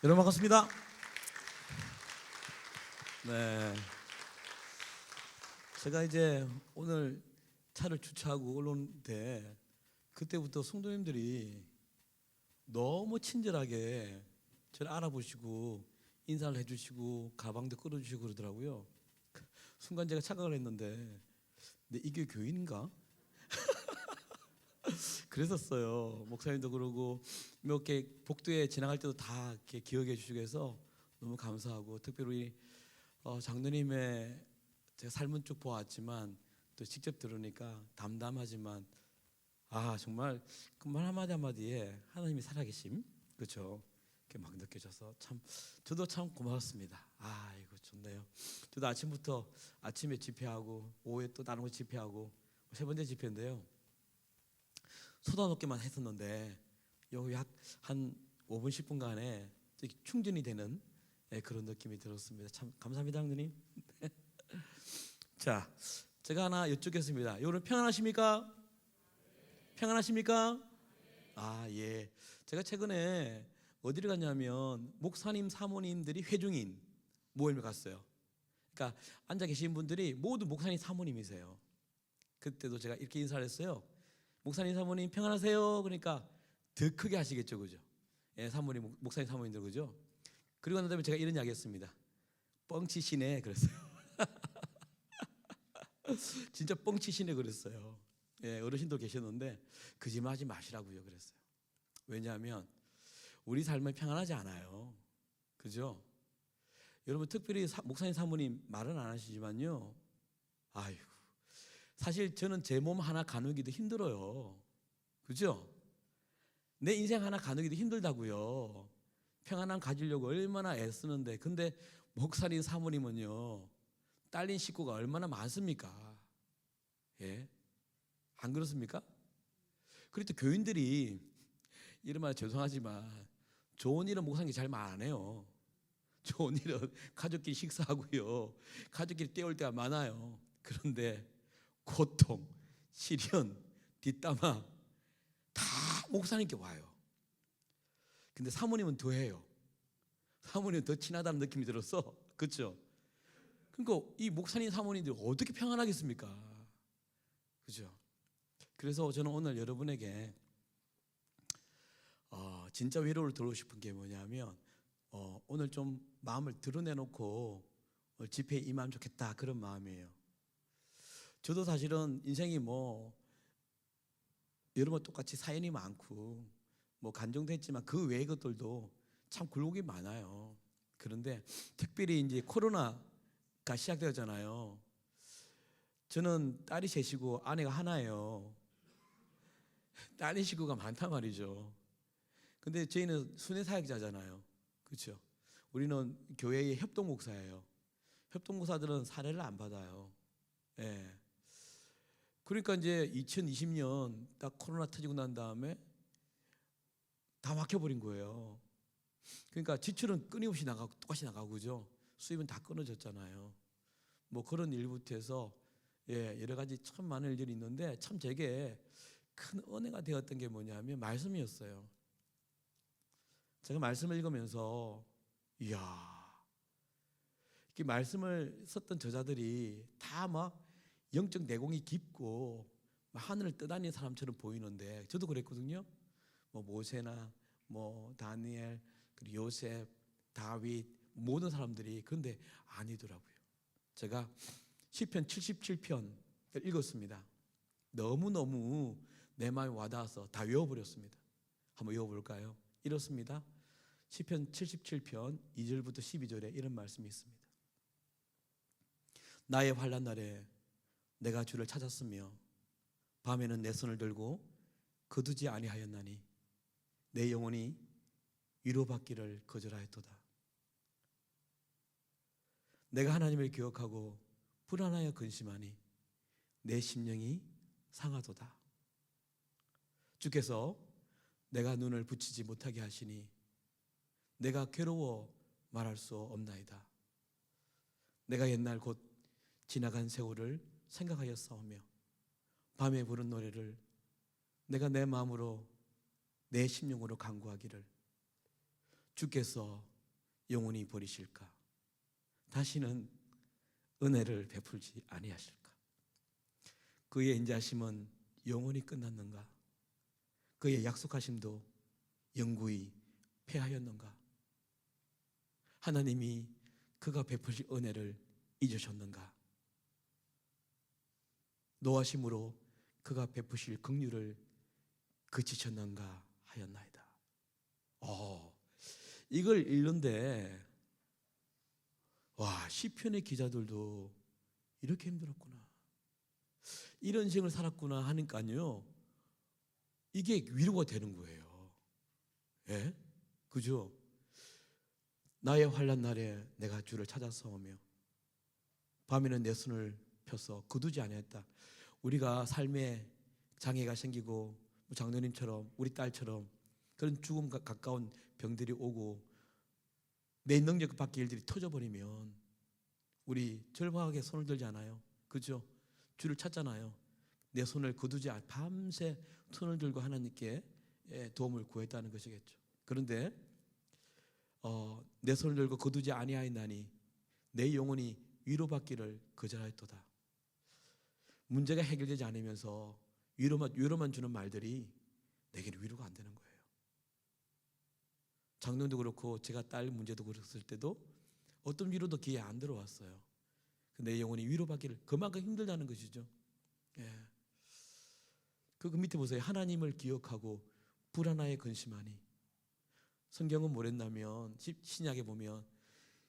여러분 반갑습니다. 네, 제가 이제 오늘 차를 주차하고 올라오는데 그때부터 성도님들이 너무 친절하게 저를 알아보시고 인사를 해주시고 가방도 끌어주시고 그러더라고요. 순간 제가 착각을 했는데, 근데 이게 교인인가? 그랬었어요. 목사님도 그러고 몇 개 복도에 지나갈 때도 다 이렇게 기억해 주시고 해서 너무 감사하고, 특별히 장로님의 제가 삶은 쭉 보았지만 또 직접 들으니까 담담하지만 정말 그 말 한마디 한마디에 하나님이 살아계심, 그렇죠? 이렇게 막 느껴져서 참 저도 참 고마웠습니다. 이거 좋네요. 저도 아침부터 아침에 집회하고 오후에 또 다른 거 집회하고 세 번째 집회인데요. 쏟아놓기만 했었는데 여기 한 5분 10분간에 충전이 되는 그런 느낌이 들었습니다. 참 감사합니다, 장로님. 자, 제가 하나 여쭙겠습니다. 여러분 평안하십니까? 평안하십니까? 예. 제가 최근에 어디를 갔냐면 목사님 사모님들이 회중인 모임을 갔어요. 그러니까 앉아 계신 분들이 모두 목사님 사모님이세요. 그때도 제가 이렇게 인사를 했어요. 목사님 사모님 평안하세요. 그러니까 더 크게 하시겠죠, 그죠? 예, 사모님 목사님 사모님들, 그죠? 그리고 난 다음에 제가 이런 이야기 했습니다. 뻥치시네 그랬어요. 진짜 뻥치시네 그랬어요. 예, 어르신도 계셨는데 거짓말하지 마시라고요 그랬어요. 왜냐하면 우리 삶은 평안하지 않아요, 그죠? 여러분 특별히 목사님 사모님 말은 안 하시지만요, 아이고 사실 저는 제 몸 하나 가누기도 힘들어요, 그죠? 내 인생 하나 가누기도 힘들다고요. 평안함 가지려고 얼마나 애쓰는데, 근데 목사님 사모님은요 딸린 식구가 얼마나 많습니까? 예, 안 그렇습니까? 그리고 또 교인들이 이런 말 죄송하지만 좋은 일은 목사님이 잘 말 안 해요. 좋은 일은 가족끼리 식사하고요, 가족끼리 때울 때가 많아요. 그런데 고통, 시련, 뒷담화 다 목사님께 와요. 근데 사모님은 더 해요. 사모님은 더 친하다는 느낌이 들어서, 그렇죠? 그러니까 이 목사님 사모님들이 어떻게 평안하겠습니까? 그죠? 그래서 저는 오늘 여러분에게 진짜 위로를 들고 싶은 게 뭐냐면, 오늘 좀 마음을 드러내놓고 집회에 임하면 좋겠다, 그런 마음이에요. 저도 사실은 인생이 여러분 똑같이 사연이 많고 간정도 했지만 그 외의 것들도 참 굴곡이 많아요. 그런데 특별히 이제 코로나가 시작되었잖아요. 저는 딸이 셋이고 아내가 하나예요. 딸린 식구가 많단 말이죠. 근데 저희는 순회 사역자잖아요, 그렇죠? 우리는 교회의 협동목사예요. 협동목사들은 사례를 안 받아요. 예. 그러니까 이제 2020년 딱 코로나 터지고 난 다음에 다 막혀버린 거예요. 그러니까 지출은 끊임없이 나가고 똑같이 나가고, 그죠? 수입은 다 끊어졌잖아요. 그런 일부터 해서 여러 가지 참 많은 일들이 있는데, 참 제게 큰 은혜가 되었던 게 뭐냐면 말씀이었어요. 제가 말씀을 읽으면서 이야, 이렇게 말씀을 썼던 저자들이 다 막 영적 내공이 깊고 하늘을 떠다니는 사람처럼 보이는데, 저도 그랬거든요. 모세나 다니엘, 그리고 요셉, 다윗, 모든 사람들이. 그런데 아니더라고요. 제가 시편 77편 읽었습니다. 너무너무 내 마음에 와닿아서 다 외워버렸습니다. 한번 외워볼까요? 이렇습니다. 시편 77편 2절부터 12절에 이런 말씀이 있습니다. 나의 환난 날에 내가 주를 찾았으며 밤에는 내 손을 들고 거두지 아니하였나니 내 영혼이 위로받기를 거절하였도다. 내가 하나님을 기억하고 불안하여 근심하니 내 심령이 상하도다. 주께서 내가 눈을 붙이지 못하게 하시니 내가 괴로워 말할 수 없나이다. 내가 옛날 곧 지나간 세월을 생각하여 싸우며 밤에 부른 노래를 내가 내 마음으로 내 심령으로 간구하기를 주께서 영원히 버리실까? 다시는 은혜를 베풀지 아니하실까? 그의 인자하심은 영원히 끝났는가? 그의 약속하심도 영구히 패하였는가? 하나님이 그가 베푸실 은혜를 잊으셨는가? 노하심으로 그가 베푸실 긍휼을 그치셨는가 하였나이다. 이걸 읽는데 시편의 기자들도 이렇게 힘들었구나, 이런 인생을 살았구나 하니까요, 이게 위로가 되는 거예요. 예? 그죠? 나의 환난 날에 내가 주를 찾아서오며 밤에는 내 손을 펴서 거두지 아니했다. 우리가 삶에 장애가 생기고 장로님처럼 우리 딸처럼 그런 죽음과 가까운 병들이 오고 내 능력 밖의 일들이 터져버리면 우리 절박하게 손을 들잖아요. 그죠? 주를 찾잖아요. 내 손을 거두지 밤새 손을 들고 하나님께 도움을 구했다는 것이겠죠. 그런데 내 손을 들고 거두지 아니하였나니 내 영혼이 위로받기를 거절하였도다. 문제가 해결되지 않으면서 위로만 주는 말들이 내게는 위로가 안 되는 거예요. 작년도 그렇고 제가 딸 문제도 그랬을 때도 어떤 위로도 귀에 안 들어왔어요. 내 영혼이 위로받기를, 그만큼 힘들다는 것이죠. 예. 그 밑에 보세요. 하나님을 기억하고 불하나에 근심하니. 성경은 뭐랬냐면 신약에 보면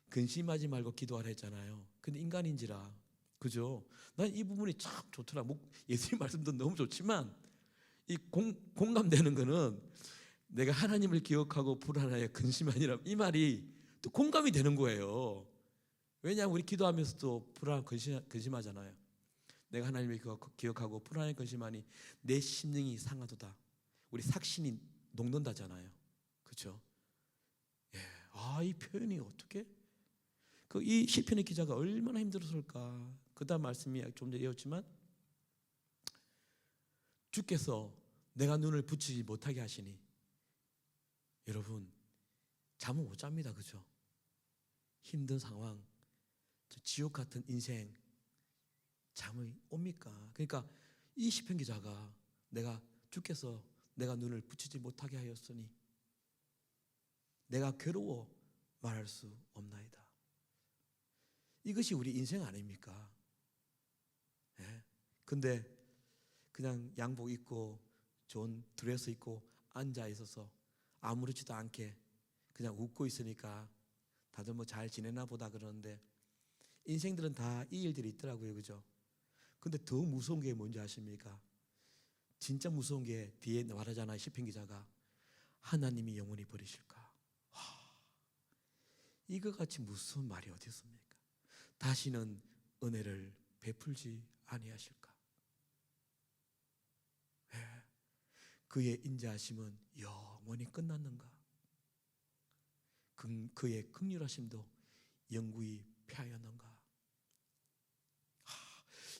근심하지 말고 기도하라 했잖아요. 근데 인간인지라, 그죠? 난 이 부분이 참 좋더라. 예수님 말씀도 너무 좋지만 이 공감되는 거는 내가 하나님을 기억하고 불하나에 근심하니라, 이 말이 또 공감이 되는 거예요. 왜냐하면 우리 기도하면서도 불안 근심하잖아요. 내가 하나님을 기억하고 불안에 근심하니 내 심령이 상하도다. 우리 삭신이 녹는다잖아요. 그렇죠? 예. 이 표현이 어떻게? 이 시편의 기자가 얼마나 힘들었을까? 그다음 말씀이 좀 전에 이었지만 주께서 내가 눈을 붙이지 못하게 하시니. 여러분 잠을 못 잡니다. 그죠? 힘든 상황, 지옥 같은 인생, 잠이 옵니까? 그러니까 이 시편 기자가 주께서 내가 눈을 붙이지 못하게 하였으니 내가 괴로워 말할 수 없나이다. 이것이 우리 인생 아닙니까? 예? 근데 그냥 양복 입고 좋은 드레스 입고 앉아 있어서 아무렇지도 않게 그냥 웃고 있으니까 다들 뭐 잘 지내나 보다 그러는데 인생들은 다 이 일들이 있더라고요. 그죠? 근데 더 무서운 게 뭔지 아십니까? 진짜 무서운 게 뒤에 말하잖아요. 시편 기자가 하나님이 영원히 버리실까? 이거 같이 무서운 말이 어디 있습니까? 다시는 은혜를 베풀지 아니하실까? 예. 그의 인자하심은 영원히 끝났는가? 그의 긍휼하심도 영구히 패하였는가?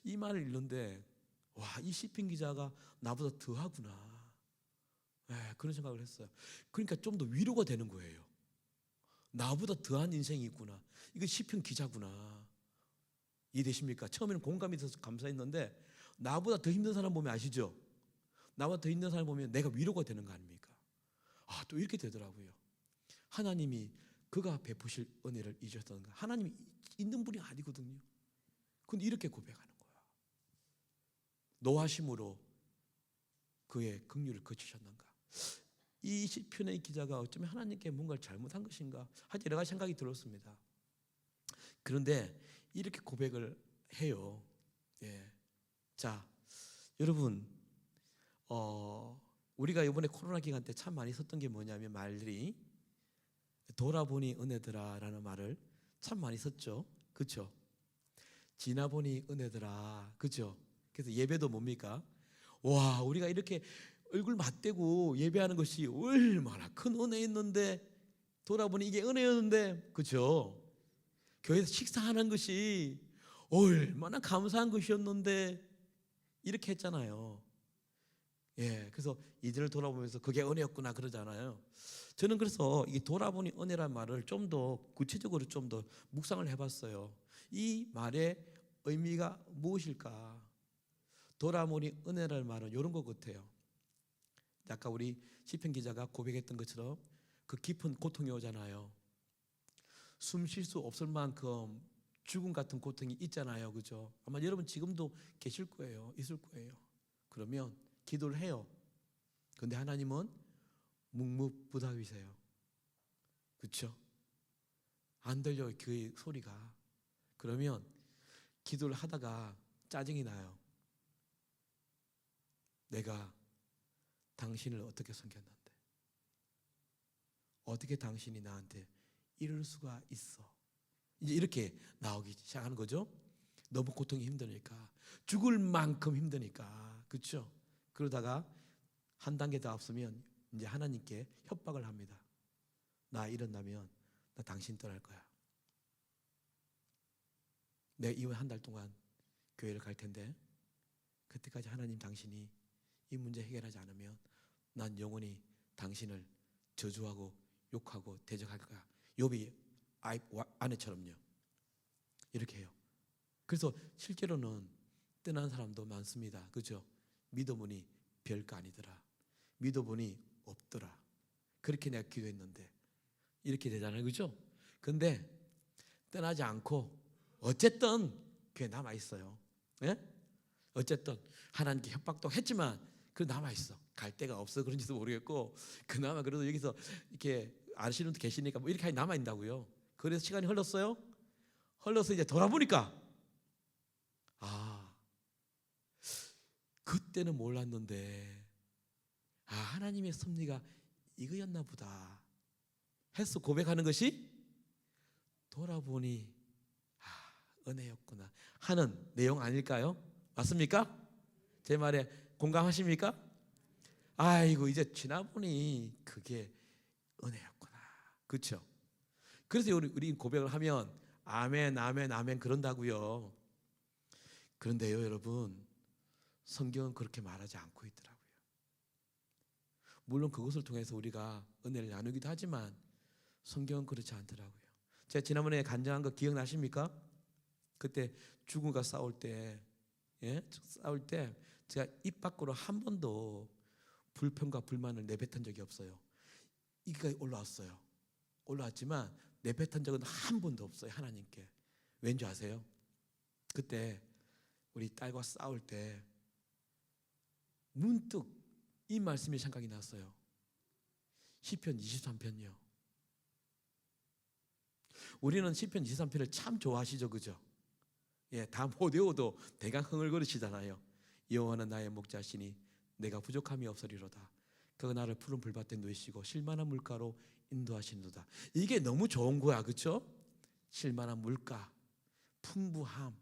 이 말을 읽는데 이 시편 기자가 나보다 더하구나, 그런 생각을 했어요. 그러니까 좀 더 위로가 되는 거예요. 나보다 더한 인생이 있구나. 이거 시편 기자구나. 이해되십니까? 처음에는 공감이 돼서 감사했는데 나보다 더 힘든 사람 보면 아시죠? 나보다 더 힘든 사람 보면 내가 위로가 되는 거 아닙니까? 또 이렇게 되더라고요. 하나님이 그가 베푸실 은혜를 잊으셨던가. 하나님이 있는 분이 아니거든요. 근데 이렇게 고백하는 거야. 노하심으로 그의 긍휼을 그치셨는가. 이 시편의 기자가 어쩌면 하나님께 뭔가를 잘못한 것인가 하여튼 여러 가지 생각이 들었습니다. 그런데 이렇게 고백을 해요. 예. 자, 여러분, 우리가 이번에 코로나 기간 때 참 많이 썼던 게 뭐냐면 말들이 돌아보니 은혜더라라는 말을 참 많이 썼죠. 그렇죠? 지나보니 은혜더라. 그렇죠? 그래서 예배도 뭡니까? 우리가 이렇게 얼굴 맞대고 예배하는 것이 얼마나 큰 은혜였는데, 돌아보니 이게 은혜였는데, 그렇죠? 교회에서 식사하는 것이 얼마나 감사한 것이었는데, 이렇게 했잖아요. 예, 그래서 이들을 돌아보면서 그게 은혜였구나 그러잖아요. 저는 그래서 이 돌아보니 은혜란 말을 좀 더 구체적으로 좀 더 묵상을 해봤어요. 이 말의 의미가 무엇일까? 돌아보니 은혜란 말은 이런 것 같아요. 아까 우리 시편 기자가 고백했던 것처럼 그 깊은 고통이 오잖아요. 숨 쉴 수 없을 만큼 죽음 같은 고통이 있잖아요, 그죠? 아마 여러분 지금도 계실 거예요, 있을 거예요. 그러면 기도를 해요. 근데 하나님은 묵묵부답이세요. 그렇죠? 안 들려요, 그 소리가. 그러면 기도를 하다가 짜증이 나요. 내가 당신을 어떻게 섬겼는데, 어떻게 당신이 나한테 이럴 수가 있어. 이제 이렇게 나오기 시작하는 거죠. 너무 고통이 힘드니까, 죽을 만큼 힘드니까, 그렇죠? 그러다가 한 단계 더 앞서면 이제 하나님께 협박을 합니다. 나 이런다면 나 당신 떠날 거야. 내 이후에 한 달 동안 교회를 갈 텐데 그때까지 하나님 당신이 이 문제 해결하지 않으면 난 영원히 당신을 저주하고 욕하고 대적할 거야. 욥이 아내처럼요. 이렇게 해요. 그래서 실제로는 떠난 사람도 많습니다. 그죠? 믿어보니 별거 아니더라. 믿어보니 없더라. 그렇게 내가 기도했는데 이렇게 되잖아요. 그죠? 근데 떠나지 않고 어쨌든 교회 남아 있어요. 예? 어쨌든 하나님께 협박도 했지만 그 남아 있어. 갈 데가 없어 그런지도 모르겠고 그나마 그래도 여기서 이렇게 아시는 분도 계시니까 뭐 이렇게 남아 있다고요. 그래서 시간이 흘렀어요. 흘러서 이제 돌아보니까 아 그때는 몰랐는데 아 하나님의 섭리가 이거였나 보다 해서 고백하는 것이 돌아보니 은혜였구나 하는 내용 아닐까요? 맞습니까? 제 말에 공감하십니까? 아이고 이제 지나보니 그게 은혜였구나. 그렇죠? 그래서 우리 고백을 하면 아멘 아멘 아멘 그런다고요. 그런데요 여러분 성경은 그렇게 말하지 않고 있더라고요. 물론 그것을 통해서 우리가 은혜를 나누기도 하지만 성경은 그렇지 않더라고요. 제가 지난번에 간증한 거 기억나십니까? 그때 죽음과 싸울 때 싸울 때 제가 입 밖으로 한 번도 불평과 불만을 내뱉은 적이 없어요. 이가 올라왔어요. 올라왔지만 내뱉은 적은 한 번도 없어요. 하나님께. 왠지 아세요? 그때 우리 딸과 싸울 때 문득 이 말씀이 생각이 났어요. 시편 23편이요. 우리는 시편 23편을 참 좋아하시죠, 그죠? 예, 다 못 외워도 대강 흥얼거리시잖아요. 여호와는 나의 목자시니 내가 부족함이 없으리로다. 그가 나를 푸른 불밭에 누이시고 실만한 물가로 인도하시는도다. 이게 너무 좋은 거야, 그렇죠? 실만한 물가, 풍부함,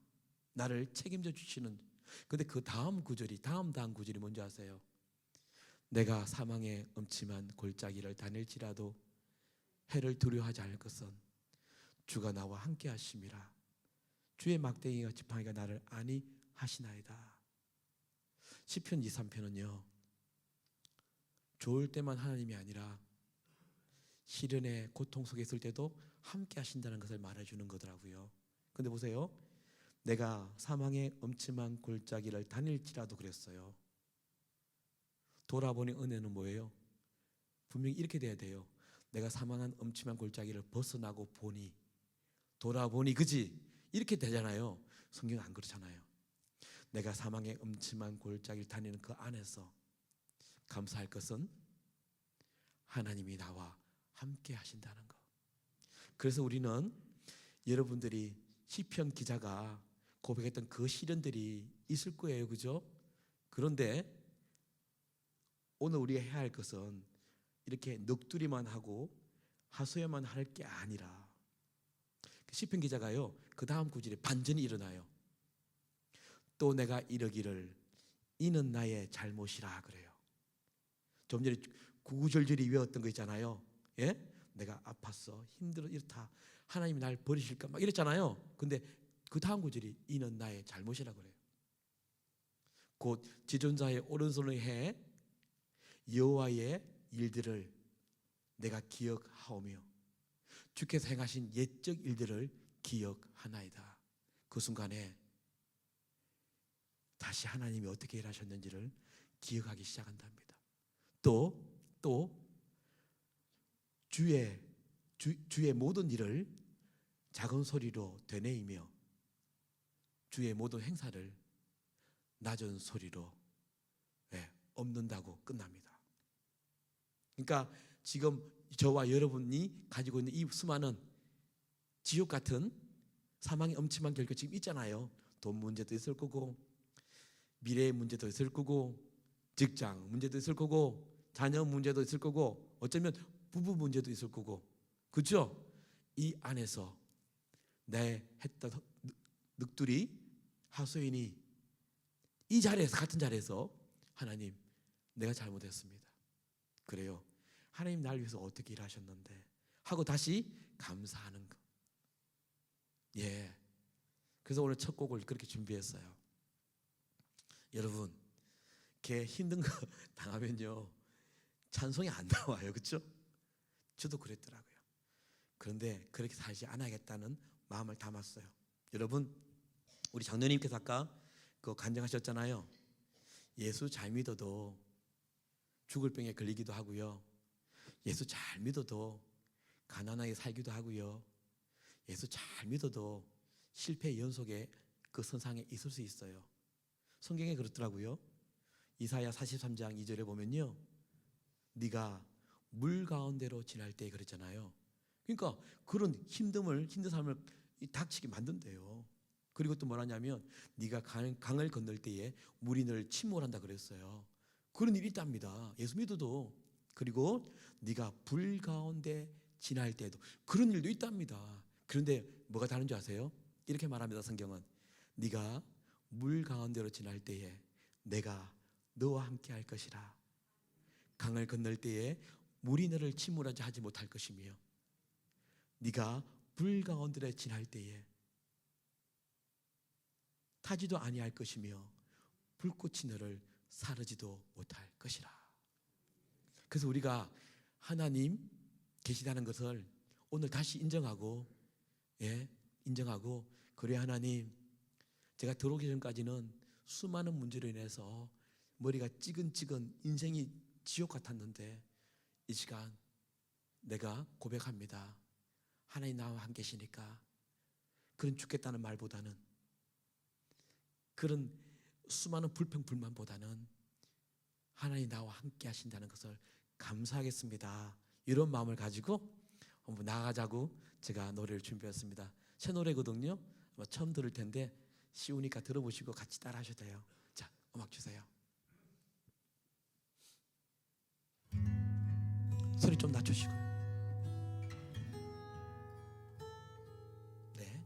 나를 책임져 주시는. 근데 그 다음 구절이 다음 구절이 뭔지 아세요? 내가 사망의 음침한 골짜기를 다닐지라도 해를 두려워하지 않을 것은 주가 나와 함께 하심이라. 주의 막대기와 지팡이가 나를 안위 하시나이다. 시편 23편은요 좋을 때만 하나님이 아니라 시련의 고통 속에 있을 때도 함께 하신다는 것을 말해주는 거더라고요. 근데 보세요, 내가 사망의 음침한 골짜기를 다닐지라도 그랬어요. 돌아보니 은혜는 뭐예요? 분명히 이렇게 돼야 돼요. 내가 사망한 음침한 골짜기를 벗어나고 보니 돌아보니 그지? 이렇게 되잖아요. 성경은 안 그렇잖아요. 내가 사망의 음침한 골짜기를 다니는 그 안에서 감사할 것은 하나님이 나와 함께 하신다는 것. 그래서 우리는 여러분들이 시편 기자가 고백했던 그 시련들이 있을 거예요, 그죠? 그런데 오늘 우리가 해야 할 것은 이렇게 넋두리만 하고 하소연만 할 게 아니라 시편 기자가요 그 다음 구절에 반전이 일어나요. 또 내가 이르기를 이는 나의 잘못이라 그래요. 좀 전에 구구절절히 외웠던 거 있잖아요. 예? 내가 아팠어, 힘들어, 이렇다. 하나님이 날 버리실까 막 이랬잖아요. 근데 그 다음 구절이 이는 나의 잘못이라 그래요. 곧 지존자의 오른손을 해 여호와의 일들을 내가 기억하오며 주께서 행하신 옛적 일들을 기억하나이다. 그 순간에 다시 하나님이 어떻게 일하셨는지를 기억하기 시작한답니다. 또 주의 모든 일을 작은 소리로 되뇌이며 주의 모든 행사를 낮은 소리로 없는다고 끝납니다. 그러니까 지금 저와 여러분이 가지고 있는 이 수많은 지옥 같은 사망의 엄침한 결과 지금 있잖아요. 돈 문제도 있을 거고, 미래의 문제도 있을 거고, 직장 문제도 있을 거고, 자녀 문제도 있을 거고, 어쩌면 부부 문제도 있을 거고, 그렇죠? 이 안에서 내 했던 늑들이 하소연이 이 자리에서, 같은 자리에서 하나님, 내가 잘못했습니다. 그래요. 하나님 나를 위해서 어떻게 일하셨는데 하고 다시 감사하는 것. 그래서 오늘 첫 곡을 그렇게 준비했어요. 여러분, 걔 힘든 거 당하면요 찬송이 안 나와요. 그렇죠? 저도 그랬더라고요. 그런데 그렇게 살지 않아야겠다는 마음을 담았어요. 여러분, 우리 장로님께서 아까 그 간증하셨잖아요. 예수 잘 믿어도 죽을 병에 걸리기도 하고요, 예수 잘 믿어도 가난하게 살기도 하고요, 예수 잘 믿어도 실패의 연속에 그 선상에 있을 수 있어요. 성경에 그렇더라고요. 이사야 43장 2절에 보면요, 네가 물 가운데로 지날 때 그랬잖아요. 그러니까 그런 힘든 삶을 닥치게 만든대요. 그리고 또 뭐라냐면 네가 강을 건널 때에 물이 널 침몰한다 그랬어요. 그런 일이 있답니다. 예수 믿어도. 그리고 네가 불 가운데 지날 때에도 그런 일도 있답니다. 그런데 뭐가 다른 줄 아세요? 이렇게 말합니다. 성경은 네가 물 가운데로 지날 때에 내가 너와 함께 할 것이라. 강을 건널 때에 물이 너를 침몰하지 하지 못할 것이며 네가 불 가운데로 지날 때에 타지도 아니할 것이며 불꽃이 너를 사르지도 못할 것이라. 그래서 우리가 하나님 계시다는 것을 오늘 다시 인정하고, 인정하고, 그래 하나님, 제가 들어오기 전까지는 수많은 문제로 인해서 머리가 찌근찌근 인생이 지옥 같았는데 이 시간 내가 고백합니다. 하나님 나와 함께 계시니까 그런 죽겠다는 말보다는, 그런 수많은 불평불만보다는 하나님 나와 함께 하신다는 것을 감사하겠습니다. 이런 마음을 가지고 한번 나가자고 제가 노래를 준비했습니다. 새 노래거든요. 아마 처음 들을 텐데 쉬우니까 들어보시고 같이 따라 하셔도 돼요. 자, 음악 주세요. 소리 좀 낮추시고요. 네.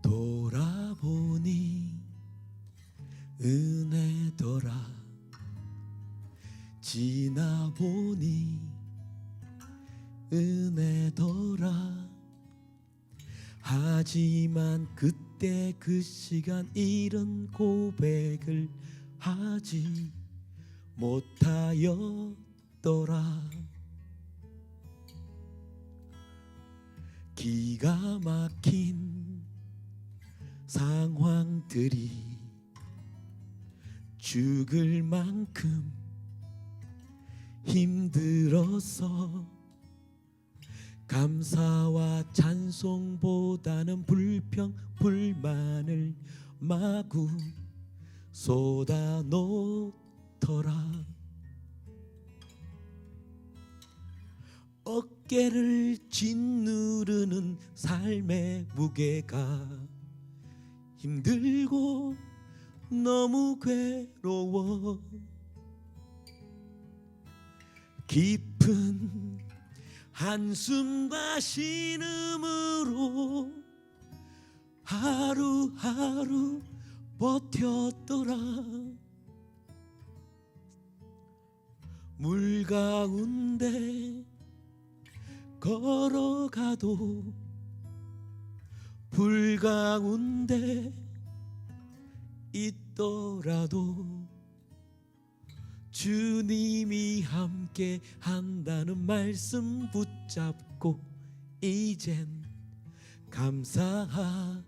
돌아보니 은혜더라. 지나보니 은혜더라. 하지만 그때 그 시간 이런 고백을 하지 못하였더라. 기가 막힌 상황들이 죽을 만큼 힘들어서 감사와 찬송보다는 불평 불만을 마구 쏟아놓더라. 어깨를 짓누르는 삶의 무게가 힘들고 너무 괴로워. 깊은 한숨과 신음으로 하루하루 버텼더라. 물 가운데 걸어가도 불 가운데 있더라도 주님이 함께 한다는 말씀 붙잡고 이젠 감사하리라.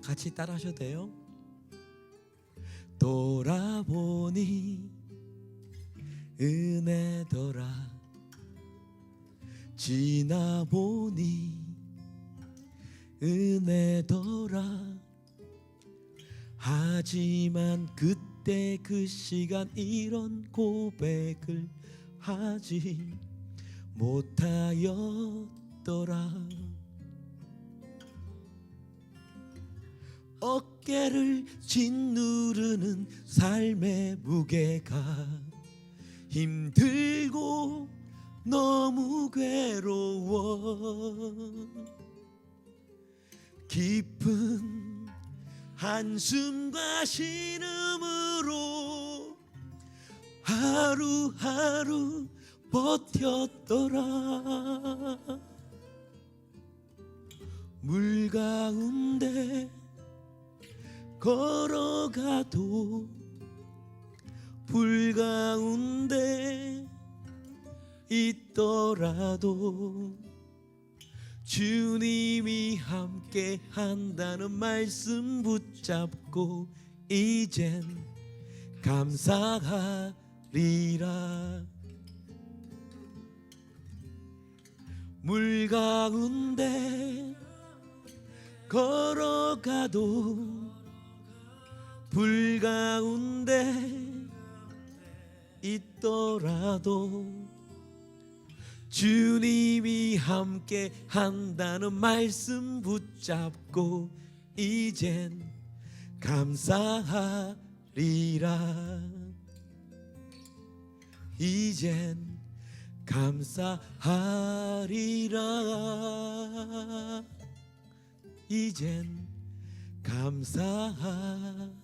같이 따라 하셔도 돼요. 돌아보니 은혜더라. 지나보니 은혜더라. 하지만 그때 그 시간 이런 고백을 하지 못하였더라. 어깨를 짓누르는 삶의 무게가 힘들고 너무 괴로워. 깊은 한숨과 신음으로 하루하루 버텼더라. 물 가운데 걸어가도 불 가운데 있더라도 주님이 함께 한다는 말씀 붙잡고 이젠 감사하리라. 물 가운데 걸어가도 불 가운데 있더라도 주님이 함께 한다는 말씀 붙잡고 이젠 감사하리라. 이젠 감사하리라. 이젠 감사하리라.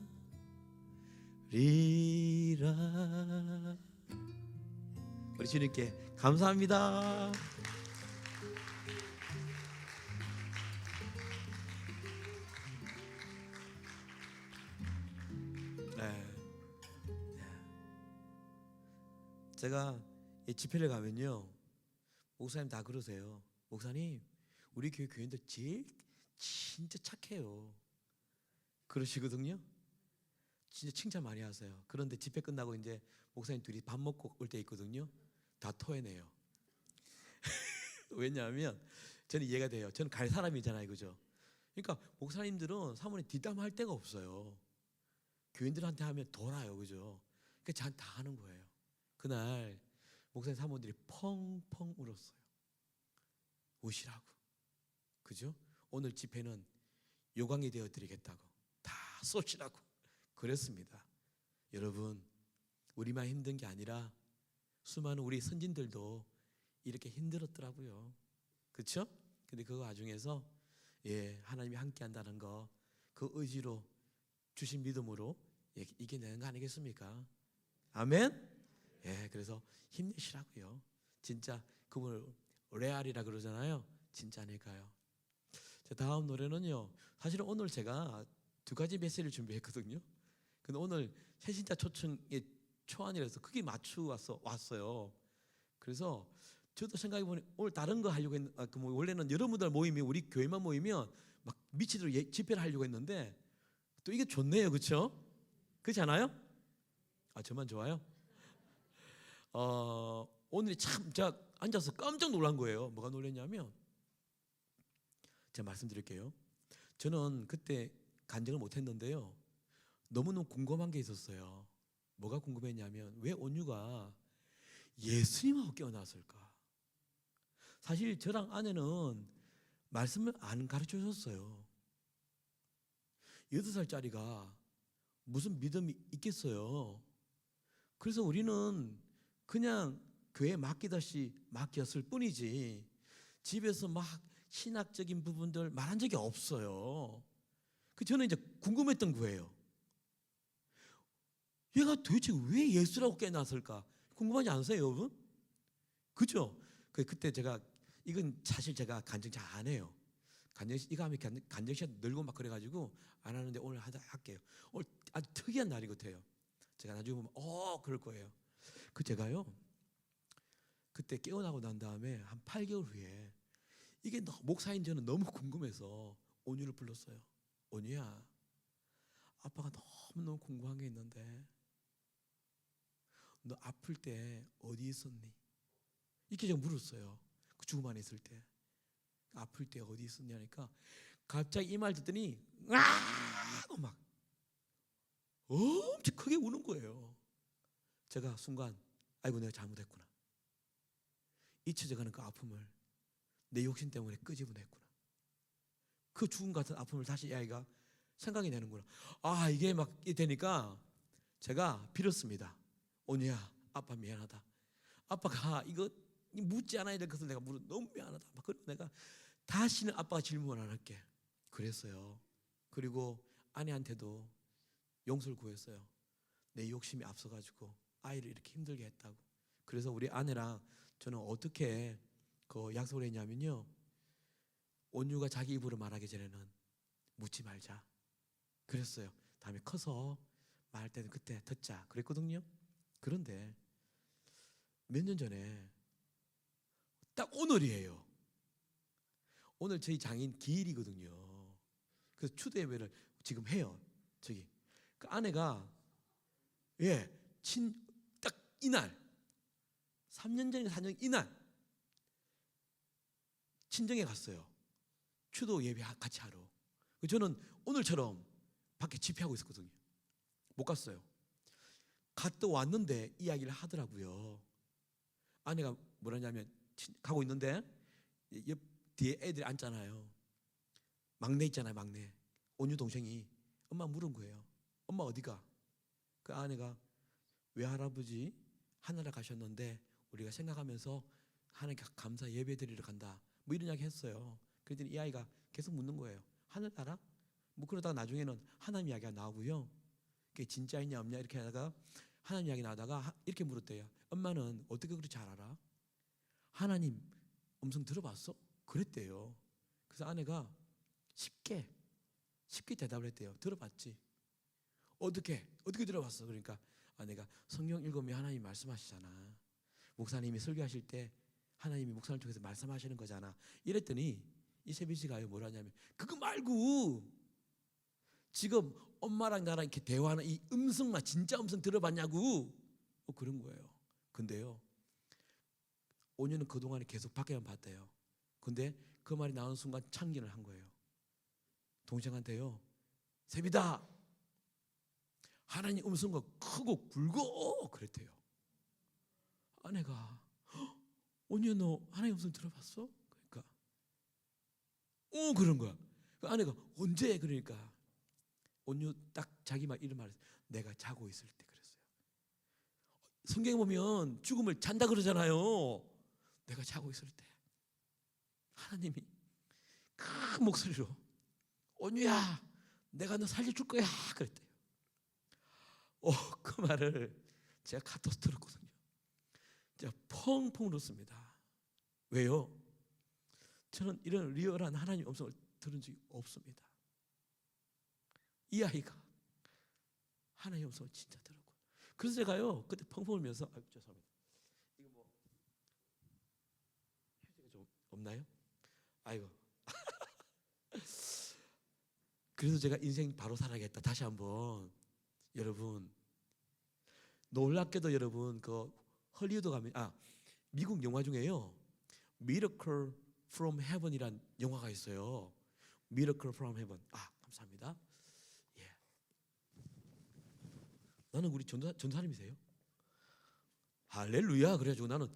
우리 주님께 감사합니다. 제가 이 집회를 가면요, 목사님 다 그러세요. 목사님, 우리 교회 교인들 제일 진짜 착해요. 그러시거든요. 진짜 칭찬 많이 하세요. 그런데 집회 끝나고 이제 목사님 둘이 밥 먹고 올 때 있거든요. 다 토해내요. 왜냐하면 저는 이해가 돼요. 저는 갈 사람이잖아요, 그죠? 그러니까 목사님들은 사모님 뒷담할 데가 없어요. 교인들한테 하면 돌아요, 그죠? 그러니까 저한테 다 하는 거예요. 그날 목사님 사모님들이 펑펑 울었어요. 오시라고, 그죠? 오늘 집회는 요강이 되어드리겠다고, 다 쏘시라고 그랬습니다. 여러분, 우리만 힘든 게 아니라 수많은 우리 선진들도 이렇게 힘들었더라고요. 그렇죠? 근데 그 와중에서 하나님이 함께 한다는 거, 그 의지로 주신 믿음으로 이겨내는 거 아니겠습니까? 아멘? 그래서 힘내시라고요. 진짜 그분을 레알이라 그러잖아요. 진짜 아닐까요? 자, 다음 노래는요, 사실은 오늘 제가 두 가지 메시지를 준비했거든요. 근데 오늘 새신자 초청의 초안이라서 그게 왔어요. 그래서 저도 생각해보니 오늘 다른 거 하려고 원래는 여러분들 모이면, 우리 교회만 모이면 막 미치도록 집회를 하려고 했는데 또 이게 좋네요, 그렇죠? 그렇지 않아요? 저만 좋아요? 오늘이 참 제가 앉아서 깜짝 놀란 거예요. 뭐가 놀랐냐면, 제가 말씀드릴게요. 저는 그때 간증을 못했는데요. 너무너무 궁금한 게 있었어요. 뭐가 궁금했냐면 왜 온유가 예수님하고 깨어났을까? 사실 저랑 아내는 말씀을 안 가르쳐 줬어요. 8살짜리가 무슨 믿음이 있겠어요. 그래서 우리는 그냥 교회에 맡기듯이 맡겼을 뿐이지 집에서 막 신학적인 부분들 말한 적이 없어요. 저는 이제 궁금했던 거예요. 얘가 도대체 왜 예수라고 깨어났을까? 궁금하지 않으세요, 여러분? 그죠? 그때 제가 이건 사실 제가 간증 잘 안 해요. 이거 하면 간증 시간 늘고 막 그래가지고 안 하는데 오늘 할게요. 오늘 아주 특이한 날이 같아요. 제가 나중에 보면 그럴 거예요. 제가요 그때 깨어나고 난 다음에 한 8개월 후에 이게 목사인 저는 너무 궁금해서 온유를 불렀어요. 온유야, 아빠가 너무너무 궁금한 게 있는데 너 아플 때 어디 있었니? 이렇게 제가 물었어요. 죽음 안에 있을 때 아플 때 어디 있었냐니까 갑자기 이 말 듣더니 하고 막 엄청 크게 우는 거예요. 제가 순간 아이고 내가 잘못했구나. 잊혀져가는 그 아픔을 내 욕심 때문에 끄집어냈구나. 그 죽음 같은 아픔을 다시 이 아이가 생각이 나는구나. 이게 막 되니까 제가 빌었습니다. 온유야, 아빠 미안하다. 아빠가 이거 묻지 않아야 될 것을 내가 물어 너무 미안하다. 그리고 내가 다시는 아빠가 질문 안 할게. 그랬어요. 그리고 아내한테도 용서를 구했어요. 내 욕심이 앞서가지고 아이를 이렇게 힘들게 했다고. 그래서 우리 아내랑 저는 어떻게 그 약속을 했냐면요. 온유가 자기 입으로 말하기 전에는 묻지 말자. 그랬어요. 다음에 커서 말할 때는 그때 듣자. 그랬거든요. 그런데 몇 년 전에 딱 오늘이에요. 오늘 저희 장인 기일이거든요. 그래서 추도 예배를 지금 해요. 그 아내가 딱 이날 3년 전에 4년 이날 친정에 갔어요. 추도 예배 같이 하러. 저는 오늘처럼 밖에 집회하고 있었거든요. 못 갔어요. 갔다 왔는데 이야기를 하더라고요. 아내가 뭐라냐면 가고 있는데 옆 뒤에 애들이 앉잖아요. 막내 있잖아요, 막내. 온유 동생이 엄마 물은 거예요. 엄마 어디가? 그 아내가 외할아버지 하늘나라 가셨는데 우리가 생각하면서 하나님께 감사 예배 드리러 간다. 뭐 이런 이야기 했어요. 그랬더니 이 아이가 계속 묻는 거예요. 하늘나라? 뭐 그러다가 나중에는 하나님 이야기가 나오고요. 그게 진짜이냐 없냐 이렇게 하다가 하나님 이야기 나다가 이렇게 물었대요. 엄마는 어떻게 그렇게 잘 알아? 하나님 음성 들어봤어? 그랬대요. 그래서 아내가 쉽게 대답을 했대요. 들어봤지. 어떻게 들어봤어? 그러니까 아내가 성경 읽으면 하나님 말씀하시잖아. 목사님이 설교하실 때 하나님이 목사님 통해서 말씀하시는 거잖아. 이랬더니 이 세빈 씨가 뭐라냐면 그거 말고 지금 엄마랑 나랑 이렇게 대화하는 이 음성만 진짜 음성 들어봤냐고 그런 거예요. 근데요 5년은 그동안에 계속 밖에만 봤대요. 근데 그 말이 나오는 순간 참견을 한 거예요. 동생한테요. 세비다 하나님 음성과 크고 굵어 그랬대요. 아내가 온유 너 하나님 음성 들어봤어? 그러니까 그런 거야. 그 아내가 언제? 그러니까 온유 딱 자기 말 이런 말했어요. 내가 자고 있을 때 그랬어요. 성경에 보면 죽음을 잔다 그러잖아요. 내가 자고 있을 때 하나님이 큰 목소리로 온유야 내가 너 살려줄 거야 그랬대요. 그 말을 제가 카톡 들었거든요. 제가 펑펑 울었습니다. 왜요? 저는 이런 리얼한 하나님 음성을 들은 적이 없습니다. 이 아이가 하나님 음성을 진짜 들었고 그래서 제가요 그때 펑펑 울면서 죄송합니다. 이거 뭐 휴지가 좀 없나요? 아이고 그래서 제가 인생 바로 살아야겠다. 다시 한번 여러분 놀랍게도 여러분 그 헐리우드 가면 미국 영화 중에요 Miracle from Heaven이란 영화가 있어요. Miracle from Heaven. 감사합니다. 나는 우리 전도사님이세요? 할렐루야. 그래가지고 나는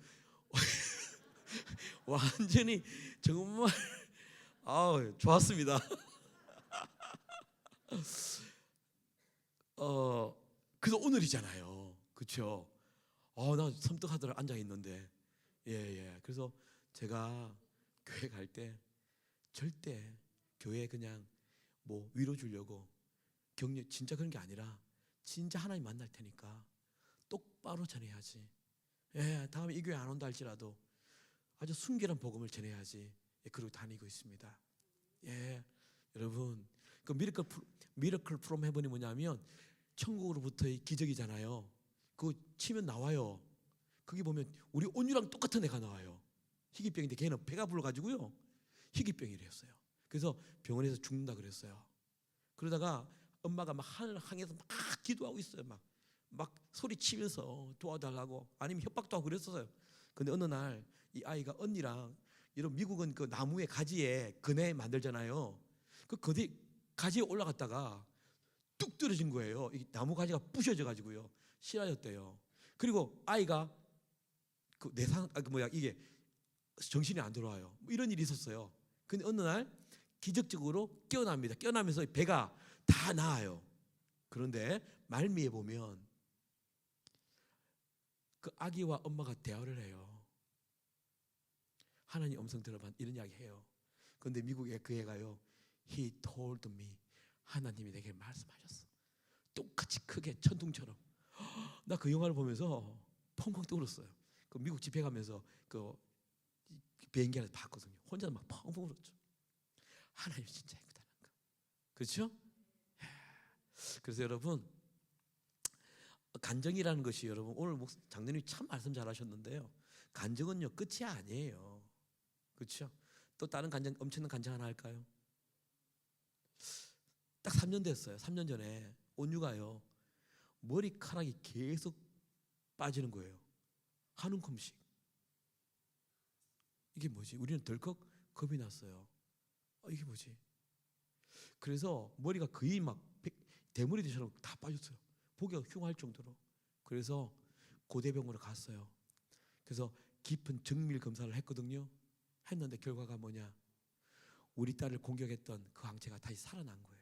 완전히 정말 좋았습니다. 그래서 오늘이잖아요. 그렇죠? 나 섬뜩하더라 앉아 있는데. 예. 그래서 제가 교회 갈 때 절대 교회 그냥 뭐 위로 주려고 격려 진짜 그런 게 아니라 진짜 하나님 만날 테니까 똑바로 전해야지. 예, 다음에 이 교회 안 온다 할지라도 아주 순결한 복음을 전해야지. 예, 그러고 다니고 있습니다. 예, 여러분 그 미러클 프롬 헤븐이 뭐냐면 천국으로부터의 기적이잖아요. 그거 치면 나와요. 거기 보면 우리 온유랑 똑같은 애가 나와요. 희귀병인데 걔는 배가 불러가지고요 희귀병이랬어요. 그래서 병원에서 죽는다 그랬어요. 그러다가 엄마가 막 하늘 향해서 막 기도하고 있어요. 막 소리치면서 도와달라고 아니면 협박도 하고 그랬었어요. 근데 어느 날 이 아이가 언니랑 이런 미국은 그 나무의 가지에 그네 만들잖아요. 그 가지에 올라갔다가 뚝 떨어진 거예요. 이 나무 가지가 부셔져 가지고요 실화였대요. 그리고 아이가 이게 정신이 안 들어와요. 뭐 이런 일이 있었어요. 근데 어느 날 기적적으로 깨어납니다. 깨어나면서 배가 다 나아요. 그런데 말미에 보면 그 아기와 엄마가 대화를 해요. 하나님 음성 들어봐 이런 이야기 해요. 그런데 미국의 그 애가요, He told me, 하나님이 내게 말씀하셨어. 똑같이 크게 천둥처럼. 나 그 영화를 보면서 펑펑 떠울었어요. 그 미국 집회 가면서 그 비행기 안에서 봤거든요. 혼자 막 펑펑 울었죠. 하나님 진짜 예쁘다는 거. 그렇죠? 그래서 여러분 간증이라는 것이 여러분 오늘 장로님 참 말씀 잘하셨는데요. 간증은요 끝이 아니에요. 그렇죠? 또 다른 간증 엄청난 간증 하나 할까요? 딱 3년 됐어요. 3년 전에 온유가요 머리카락이 계속 빠지는 거예요. 한 움큼씩. 이게 뭐지? 우리는 덜컥 겁이 났어요. 이게 뭐지? 그래서 머리가 거의 막 대머리처럼 다 빠졌어요. 보기가 흉할 정도로. 그래서 고대병원으로 갔어요. 그래서 깊은 정밀 검사를 했거든요. 했는데 결과가 뭐냐? 우리 딸을 공격했던 그 항체가 다시 살아난 거예요.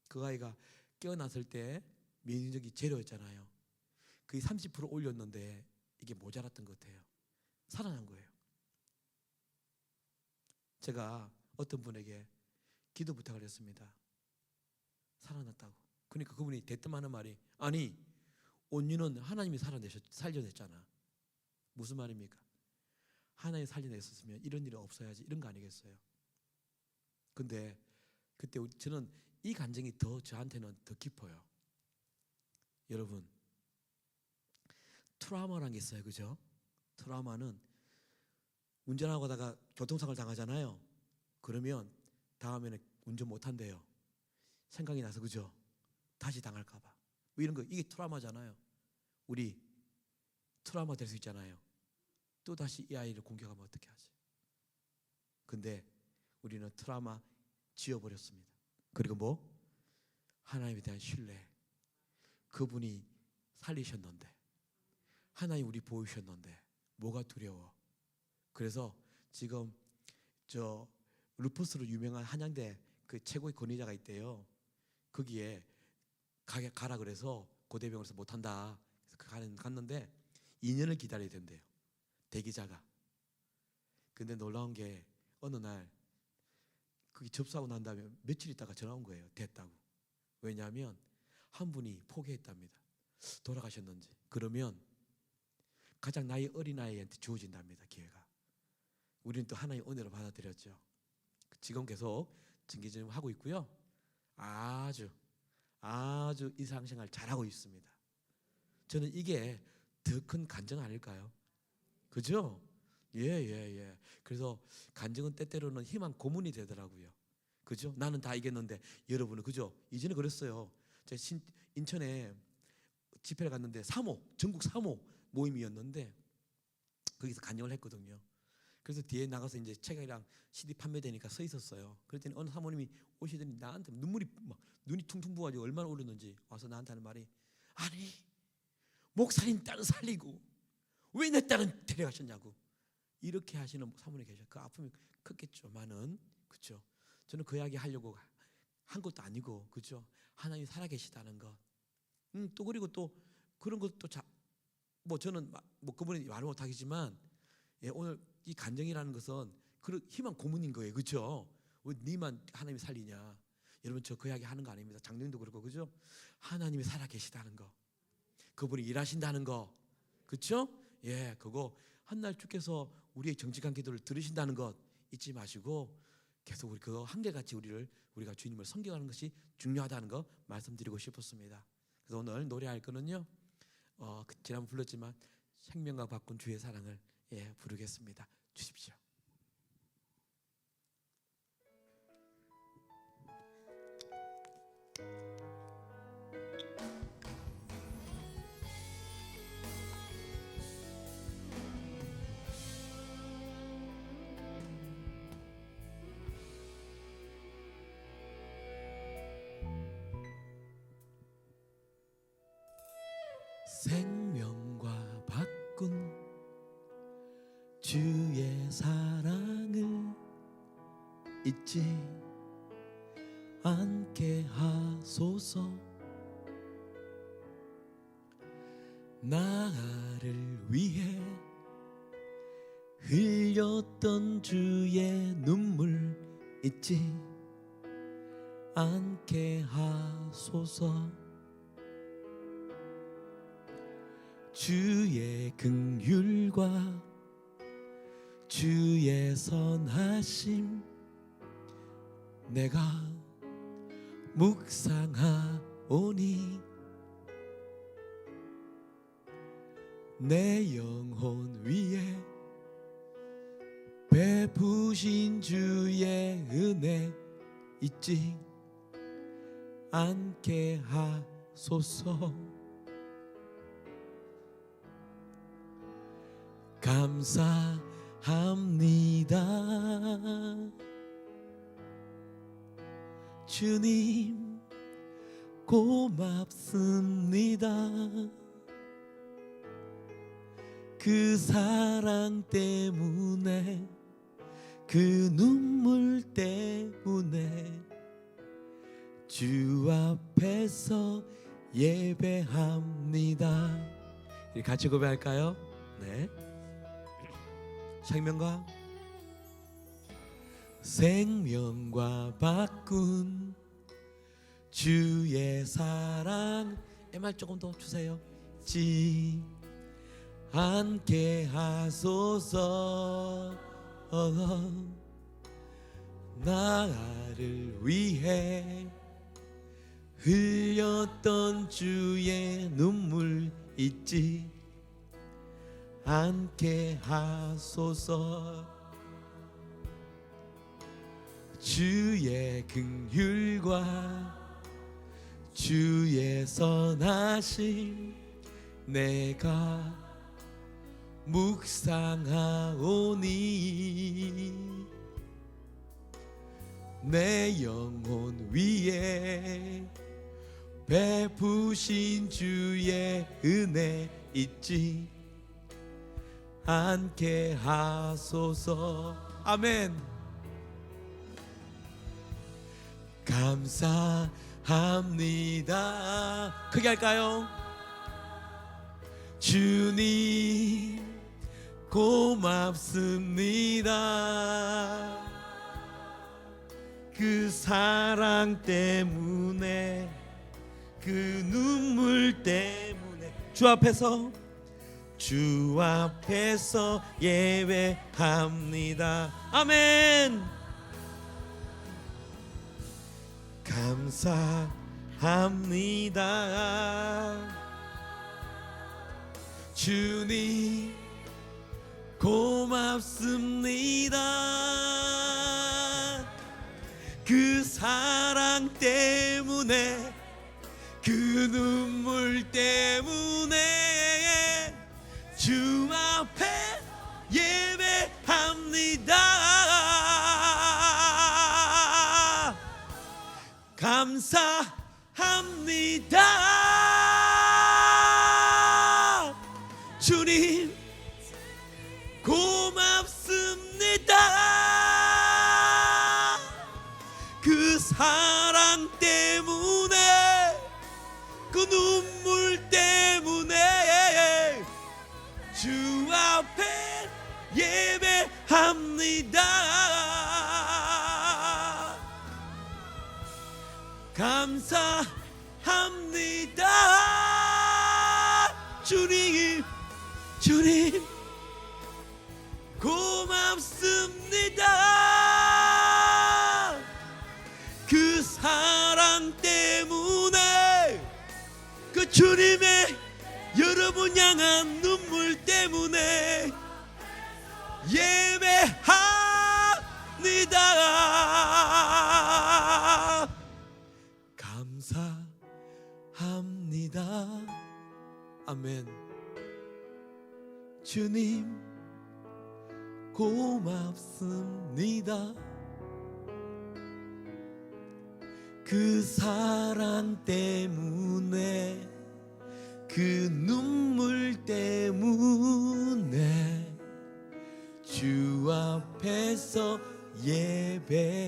그 아이가 깨어났을 때 면역력이 제로였잖아요. 그게 30% 올렸는데 이게 모자랐던 것 같아요. 살아난 거예요. 제가 어떤 분에게 기도 부탁을 했습니다. 살아났다고. 그러니까 그분이 대뜸하는 말이 아니 온유는 하나님이 살려냈잖아. 무슨 말입니까? 하나님이 살려냈었으면 이런 일이 없어야지 이런 거 아니겠어요? 근데 그때 저는 이 감정이 더 저한테는 더 깊어요. 여러분 트라우마라는 게 있어요. 그죠? 트라우마는 운전하고 가다가 교통사고를 당하잖아요. 그러면 다음에는 운전 못한대요. 생각이 나서. 그죠? 다시 당할까 봐. 뭐 이런 거 이게 트라우마잖아요. 우리 트라우마 될 수 있잖아요. 또 다시 이 아이를 공격하면 어떻게 하지? 근데 우리는 트라우마 지워버렸습니다. 그리고 뭐? 하나님에 대한 신뢰. 그분이 살리셨는데 하나님 우리 보이셨는데 뭐가 두려워? 그래서 지금 저 루퍼스로 유명한 한양대 그 최고의 권위자가 있대요. 거기에 가라 그래서 고대병원에서 못한다. 그래서 갔는데 2년을 기다려야 된대요. 대기자가. 근데 놀라운 게 어느 날 거기 접수하고 난 다음에 며칠 있다가 전화 온 거예요. 됐다고. 왜냐하면 한 분이 포기했답니다. 돌아가셨는지. 그러면 가장 나이 어린 아이한테 주어진답니다. 기회가. 우리는 또 하나의 은혜로 받아들였죠. 지금 계속 증기증 하고 있고요. 아주 일상생활 잘하고 있습니다. 저는 이게 더 큰 간증 아닐까요? 그죠? 예. 그래서 간증은 때때로는 희망 고문이 되더라고요. 그죠? 나는 다 이겼는데 여러분은 그죠? 이제는 그랬어요. 제가 인천에 집회를 갔는데 전국 3호 모임이었는데 거기서 간증을 했거든요. 그래서 그래서 뒤에 나가서 이제 책이랑 CD 판매되니까 서 있었어요. 그랬더니 어느 사모님이 오시더니 나한테 눈물이 막 눈이 퉁퉁 부어가지고 얼마나 울었는지 와서 나한테 하는 말이, 아니 목사님 딸을 살리고 왜 내 딸은 데려가셨냐고 이렇게 하시는 사모님이 계셔. 그 아픔이 컸겠죠만은, 그렇죠. 저는 그 이야기 하려고 한 것도 아니고, 그렇죠. 하나님이 살아계시다는 것. 또 그리고 또 그런 것도 뭐 저는 뭐 그분이 말을 못하겠지만, 예, 오늘 이 간증이라는 것은 그런 희망 고문인 거예요, 그렇죠. 왜 니만 하나님이 살리냐? 여러분 저 그 이야기 하는 거 아닙니다. 장로님도 그렇고, 그렇죠. 하나님이 살아계시다는 거, 그분이 일하신다는 거, 그렇죠. 예, 그거 한날 주께서 우리의 정직한 기도를 들으신다는 것 잊지 마시고 계속 우리 그거 한결같이 우리가 주님을 섬겨가는 것이 중요하다는 거 말씀드리고 싶었습니다. 그래서 오늘 노래할 거는요, 지난번 불렀지만 생명과 바꾼 주의 사랑을, 예, 부르겠습니다. 주십시오. 생명과 바꾼 주의 사랑을 잊지 않게 하소서. 나를 위해 흘렸던 주의 눈물 잊지 않게 하소서. 주의 긍휼과 주의 선하심 내가 묵상하오니 내 영혼 위에 베푸신 주의 은혜 잊지 않게 하소서. 감사합니다. 주님 고맙습니다. 그 사랑 때문에, 그 눈물 때문에 주 앞에서 예배합니다. 같이 고백할까요? 네. 생명과 바꾼 주의 사랑, MR 조금 더 주세요. 잊지 않게 하소서. 나를 위해 흘렸던 주의 눈물 잊지 않게 하소서. 주의 긍휼과 주의 선하심 내가 묵상하오니 내 영혼 위에 베푸신 주의 은혜 잊지 않게 하소서. 아멘. 감사합니다. 크게 할까요? 주님 고맙습니다. 그 사랑 때문에, 그 눈물 때문에 주 앞에서 예배합니다. 아멘. 감사합니다. 주님 고맙습니다. 그 사랑 때문에, 그 눈물 때문에 주 앞에 예배합니다. 감사합니다. 주님 고맙습니다. 그 사랑 때문에, 그 눈물 때문에 주 앞에 예배합니다. 감사합니다. 주님 고맙습니다. 그 사랑 때문에, 그 주님의 여러분 향한 눈물 때문에 예배합니다. 감사합니다. 아멘. 주님 고맙습니다. 그 사랑 때문에, 그 눈물 때문에 주 앞에서 예배합니다.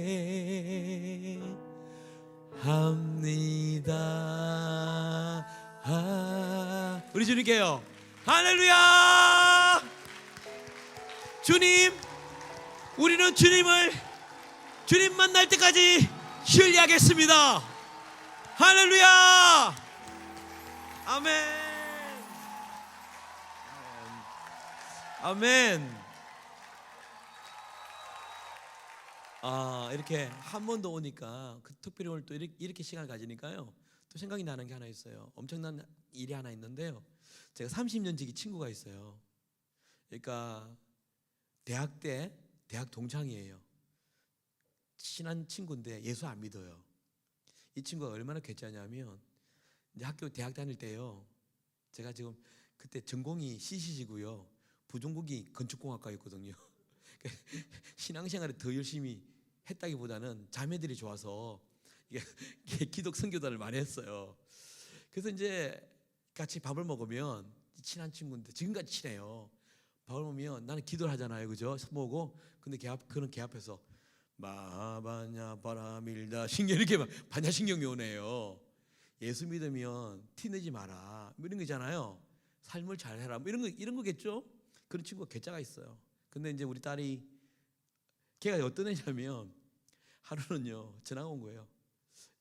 우리 주님께요. 할렐루야. 주님, 우리는 주님 만날 때까지 신뢰하겠습니다. 할렐루야. 아멘. 아멘. 이렇게 한 번 더 오니까, 그 특별히 오늘 또 이렇게 시간을 가지니까요, 또 생각이 나는 게 하나 있어요. 엄청난 일이 하나 있는데요, 제가 30년 지기 친구가 있어요. 그러니까 대학 동창이에요. 친한 친구인데 예수 안 믿어요. 이 친구가 얼마나 괴짜냐면, 이제 대학 다닐 때요, 제가 지금 그때 전공이 CC지고요, 부전공이 건축공학과였거든요. 신앙생활을 더 열심히 했다기보다는 자매들이 좋아서 기독 선교단을 많이 했어요. 그래서 이제 같이 밥을 먹으면, 친한 친구인데 지금까지 친해요. 밥을 먹으면 나는 기도를 하잖아요, 그죠? 모으고. 근데 그는 걔 앞에서 마바냐 바라밀다 신경, 이렇게 막 반야신경이 오네요. 예수 믿으면 티내지 마라, 뭐 이런 거잖아요. 삶을 잘해라, 뭐 이런 거겠죠. 그런 친구가 괴짜가 있어요. 근데 이제 우리 딸이, 걔가 어떤 애냐면, 하루는요 전화가 온 거예요.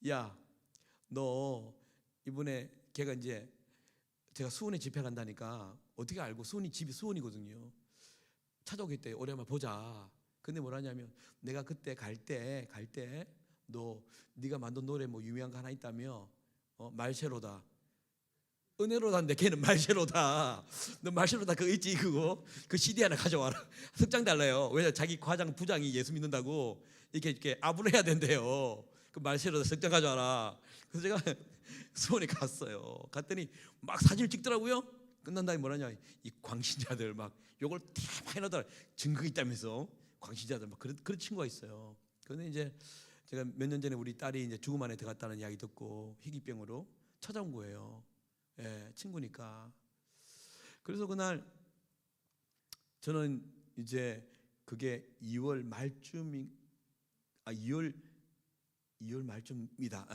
야, 너 이번에, 걔가 이제 제가 수원에 집회 간다니까 어떻게 알고, 집이 수원이거든요. 찾아오겠대. 오랜만에 보자. 근데 뭐라냐면, 내가 그때 갈 때 네가 만든 노래 뭐 유명한 거 하나 있다며, 말쉐로다, 은혜로다인데 걔는 말쉐로다. 너 말쉐로다 그거 있지, 그거 그 CD 하나 가져와라. 석장 달라요. 왜냐, 자기 과장 부장이 예수 믿는다고 이렇게 압을 해야 된대요. 그 말쉐로다 석장 가져와라. 그래서 제가 수원에 갔어요. 갔더니 막 사진을 찍더라고요. 끝난 다음에 뭐라냐, 이 광신자들 막 요걸 다 많이 넣더라. 증거 있다면서 광신자들 막 그런 친구가 있어요. 그런데 이제 제가 몇 년 전에 우리 딸이 이제 죽음 안에 들어갔다는 이야기 듣고 희귀병으로 찾아온 거예요. 예, 친구니까. 그래서 그날 저는 이제 그게 2월 말쯤이다.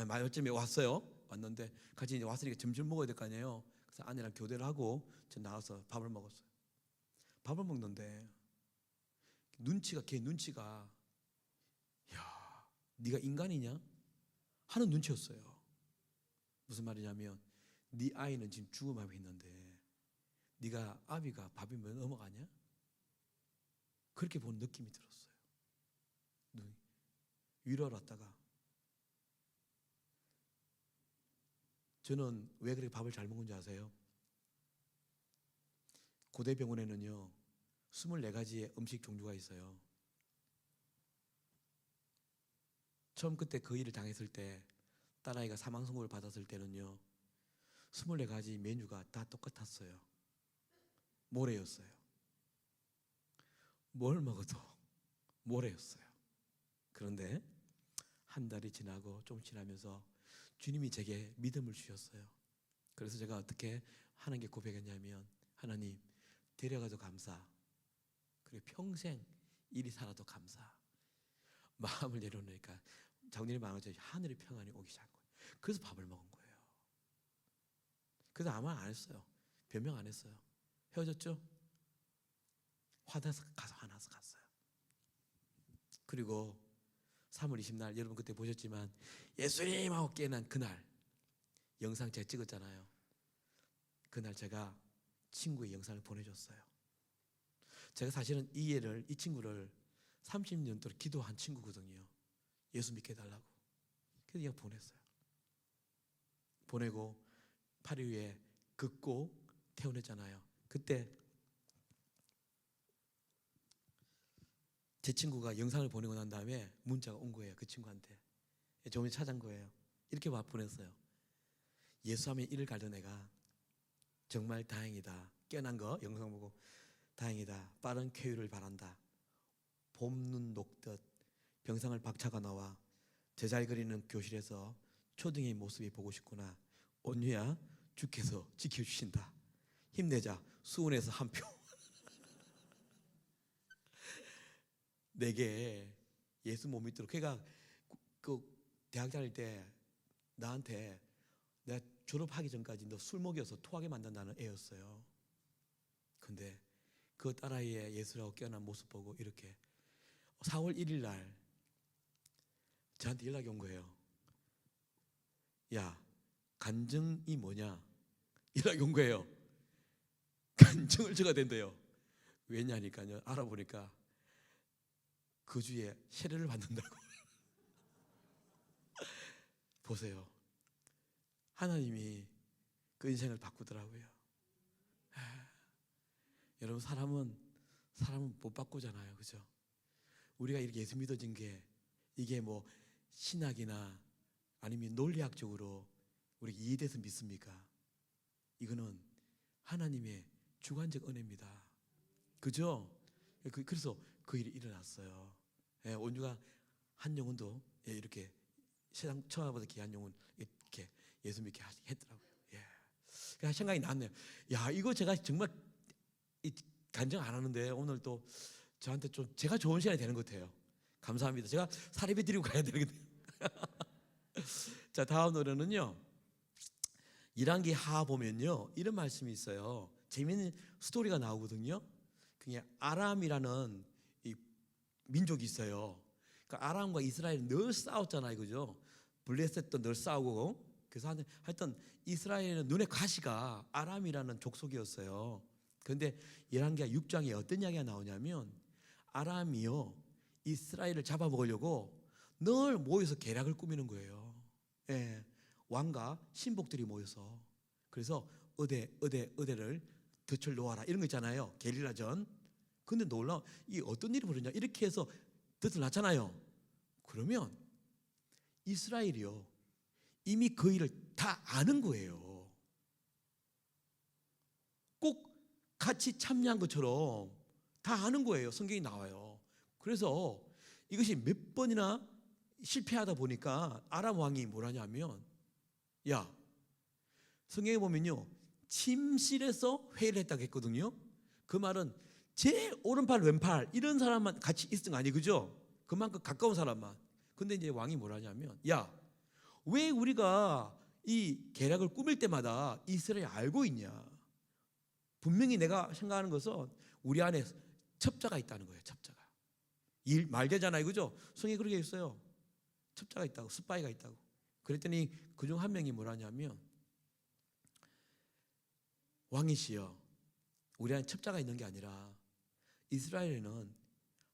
말쯤에 왔어요. 왔는데 같이 이제 왔으니까 점심 먹어야 될 거 아니에요. 그래서 아내랑 교대를 하고 저 나와서 밥을 먹었어요. 밥을 먹는데 걔 눈치가, 야, 네가 인간이냐 하는 눈치였어요. 무슨 말이냐면, 네 아이는 지금 죽음 앞에 있는데 네가 아비가 밥이 몇 넘어가냐? 그렇게 본 느낌이 들었어요. 위로하러 왔다가, 저는 왜 그렇게 밥을 잘 먹은지 아세요? 고대 병원에는요 24가지의 음식 종류가 있어요. 처음 그때 그 일을 당했을 때, 딸아이가 사망 선고를 받았을 때는요 24가지 메뉴가 다 똑같았어요. 모래였어요. 뭘 먹어도 모래였어요. 그런데 한 달이 지나고 좀 지나면서 주님이 제게 믿음을 주셨어요. 그래서 제가 어떻게 하나님께 고백했냐면, 하나님, 데려가도 감사, 그리고 평생 이리 살아도 감사. 마음을 내려놓으니까 장로님 마음에 하늘의 평안이 오기 시작한 거예요. 그래서 밥을 먹은 거예요. 그래서 아무 말 안 했어요. 변명 안 했어요. 헤어졌죠? 화나서 갔어요. 그리고 3월 20날, 여러분 그때 보셨지만 예수님 하고 깨어난 그날 영상 제가 찍었잖아요. 그날 제가 친구의 영상을 보내줬어요. 제가 사실은 이 친구를 30년 동안 기도한 친구거든요. 예수 믿게 해달라고. 그래서 그냥 보냈어요. 보내고 8일 후에 긋고 퇴원했잖아요. 그때 제 친구가 영상을 보내고 난 다음에 문자가 온 거예요. 그 친구한테. 조금씩 찾은 거예요. 이렇게 보냈어요. 예수하면 이를 갈던 애가 정말 다행이다. 깨어난 거 영상 보고 다행이다. 빠른 쾌유를 바란다. 봄눈 녹듯 병상을 박차가 나와 제잘 그리는 교실에서 초등의 모습이 보고 싶구나. 온유야, 주께서 지켜주신다. 힘내자. 수원에서 한 표. 내게 예수 못 믿도록. 걔가 그 대학 다닐 때 나한테 내가 졸업하기 전까지 너 술 먹여서 토하게 만든다는 애였어요. 근데 그 딸아이의 예수라고 깨어난 모습 보고 이렇게 4월 1일 날 저한테 연락이 온 거예요. 야, 간증이 뭐냐? 연락이 온 거예요. 간증을 줘야 된대요. 왜냐니까요. 알아보니까 그 주에 세례를 받는다고. 보세요. 하나님이 그 인생을 바꾸더라고요. 여러분, 사람은 못 바꾸잖아요. 그죠? 우리가 이렇게 예수 믿어진 게 이게 뭐 신학이나 아니면 논리학적으로 우리가 이해돼서 믿습니까? 이거는 하나님의 주관적 은혜입니다. 그죠? 그래서 그 일이 일어났어요. 온유가 한 영혼도 이렇게 세상 처음보다 귀한 영혼 이렇게 예수 믿게 했더라고요. 그래서 생각이 났네요. 야, 이거 제가 정말 간증 안 하는데 오늘 또 저한테 좀 제가 좋은 시간이 되는 것 같아요. 감사합니다. 제가 사례비 드리고 가야 되거든요. 자, 다음 노래는요. 1학기 하 보면요 이런 말씀이 있어요. 재미있는 스토리가 나오거든요. 그게 아람이라는 이 민족이 있어요. 그러니까 아람과 이스라엘은 늘 싸웠잖아요, 그죠? 블레셋도 늘 싸우고. 그래서 하여튼 이스라엘은 눈에 가시가 아람이라는 족속이었어요. 그런데 11기 6장에 어떤 이야기가 나오냐면 아람이요 이스라엘을 잡아먹으려고 늘 모여서 계략을 꾸미는 거예요. 왕과 신복들이 모여서. 그래서 의대를 덫을 놓아라 이런 거 있잖아요. 게릴라전. 근데 놀라운 이 어떤 일이 벌어졌냐, 이렇게 해서 덫을 놨잖아요. 그러면 이스라엘이요 이미 그 일을 다 아는 거예요. 꼭 같이 참여한 것처럼 다 아는 거예요. 성경이 나와요. 그래서 이것이 몇 번이나 실패하다 보니까 아람 왕이 뭐라냐면, 야, 성경에 보면요 침실에서 회의를 했다고 했거든요. 그 말은 제 오른팔 왼팔 이런 사람만 같이 있었던 거 아니에요, 그죠? 그만큼 가까운 사람만. 근데 이제 왕이 뭐라냐면, 야, 왜 우리가 이 계략을 꾸밀 때마다 이스라엘이 알고 있냐? 분명히 내가 생각하는 것은 우리 안에 첩자가 있다는 거예요. 첩자가. 일 말되잖아요, 그죠? 성경에 그렇게 있어요. 첩자가 있다고, 스파이가 있다고. 그랬더니 그중 한 명이 뭐라냐면, 왕이시여, 우리 안에 첩자가 있는 게 아니라 이스라엘에는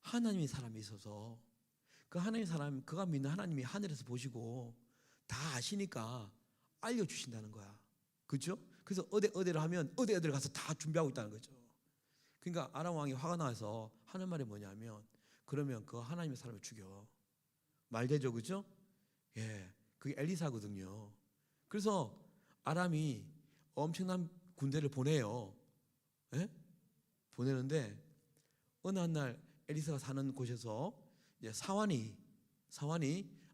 하나님의 사람이 있어서 그 하나님의 사람, 그가 믿는 하나님이 하늘에서 보시고 다 아시니까 알려주신다는 거야. 그렇죠? 그래서 어디를 하면 어디를 가서 다 준비하고 있다는 거죠. 그러니까 아람 왕이 화가 나서 하는 말이 뭐냐면, 그러면 그 하나님의 사람을 죽여. 말되죠, 그렇죠? 그게 엘리사거든요. 그래서 아람이 엄청난 군대를 보내요. 보내는데 어느 한 날 엘리사가 사는 곳에서 이제 사환이